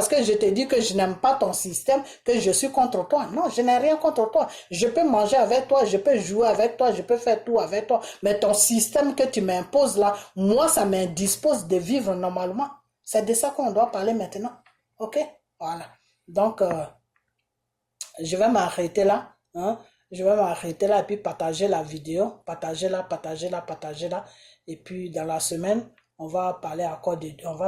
[SPEAKER 1] que je te dis que je n'aime pas ton système que je suis contre toi. Non, je n'ai rien contre toi. Je peux manger avec toi, je peux jouer avec toi, je peux faire tout avec toi. Mais ton système que tu m'imposes là, moi, ça m'indispose de vivre normalement. C'est de ça qu'on doit parler maintenant. Ok? Voilà. Donc, je vais m'arrêter là. Hein? Je vais m'arrêter là et puis partager la vidéo. Partagez-la. Et puis, dans la semaine, on va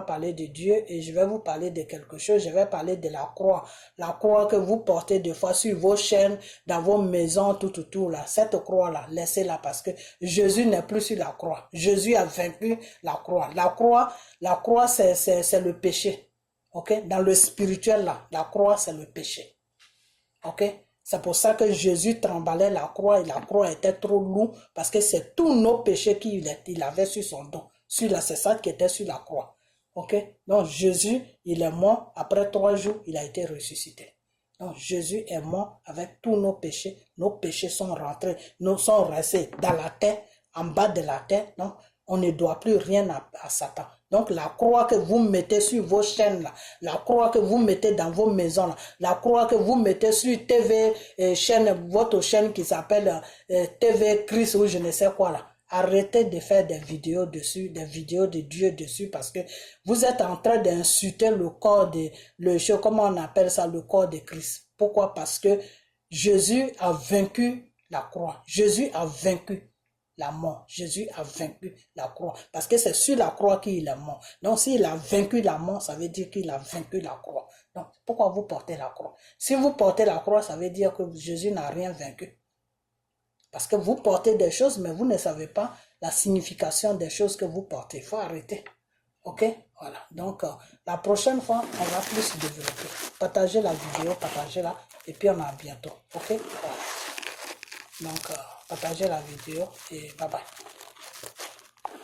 [SPEAKER 1] parler de Dieu et je vais vous parler de quelque chose. Je vais parler de la croix. La croix que vous portez des fois sur vos chaînes, dans vos maisons, tout là. Cette croix-là, laissez-la parce que Jésus n'est plus sur la croix. Jésus a vaincu la croix. La croix, c'est le péché. Ok? Dans le spirituel là, la croix, c'est le péché. Ok? C'est pour ça que Jésus tremblait la croix et la croix était trop lourde parce que c'est tous nos péchés qu'il avait sur son dos. C'est ça qui était sur la croix. Ok? Donc Jésus, il est mort. Après 3 jours, il a été ressuscité. Donc Jésus est mort avec tous nos péchés. Nos péchés sont rentrés, sont restés dans la terre, en bas de la terre. Donc on ne doit plus rien à Satan. Donc la croix que vous mettez sur vos chaînes là, la croix que vous mettez dans vos maisons là, la croix que vous mettez sur TV votre chaîne qui s'appelle TV Christ ou je ne sais quoi là. Arrêtez de faire des vidéos dessus, des vidéos de Dieu dessus parce que vous êtes en train d'insulter le corps comment on appelle ça, le corps de Christ. Pourquoi? Parce que Jésus a vaincu la croix. Jésus a vaincu la mort. Jésus a vaincu la croix. Parce que c'est sur la croix qu'il est mort. Donc s'il a vaincu la mort, ça veut dire qu'il a vaincu la croix. Donc pourquoi vous portez la croix? Si vous portez la croix, ça veut dire que Jésus n'a rien vaincu. Parce que vous portez des choses, mais vous ne savez pas la signification des choses que vous portez. Il faut arrêter. Ok? Voilà. Donc, la prochaine fois, on va plus développer. Partagez la vidéo, partagez-la. Et puis, on a bientôt. Ok? Voilà. Donc, partagez la vidéo et bye bye.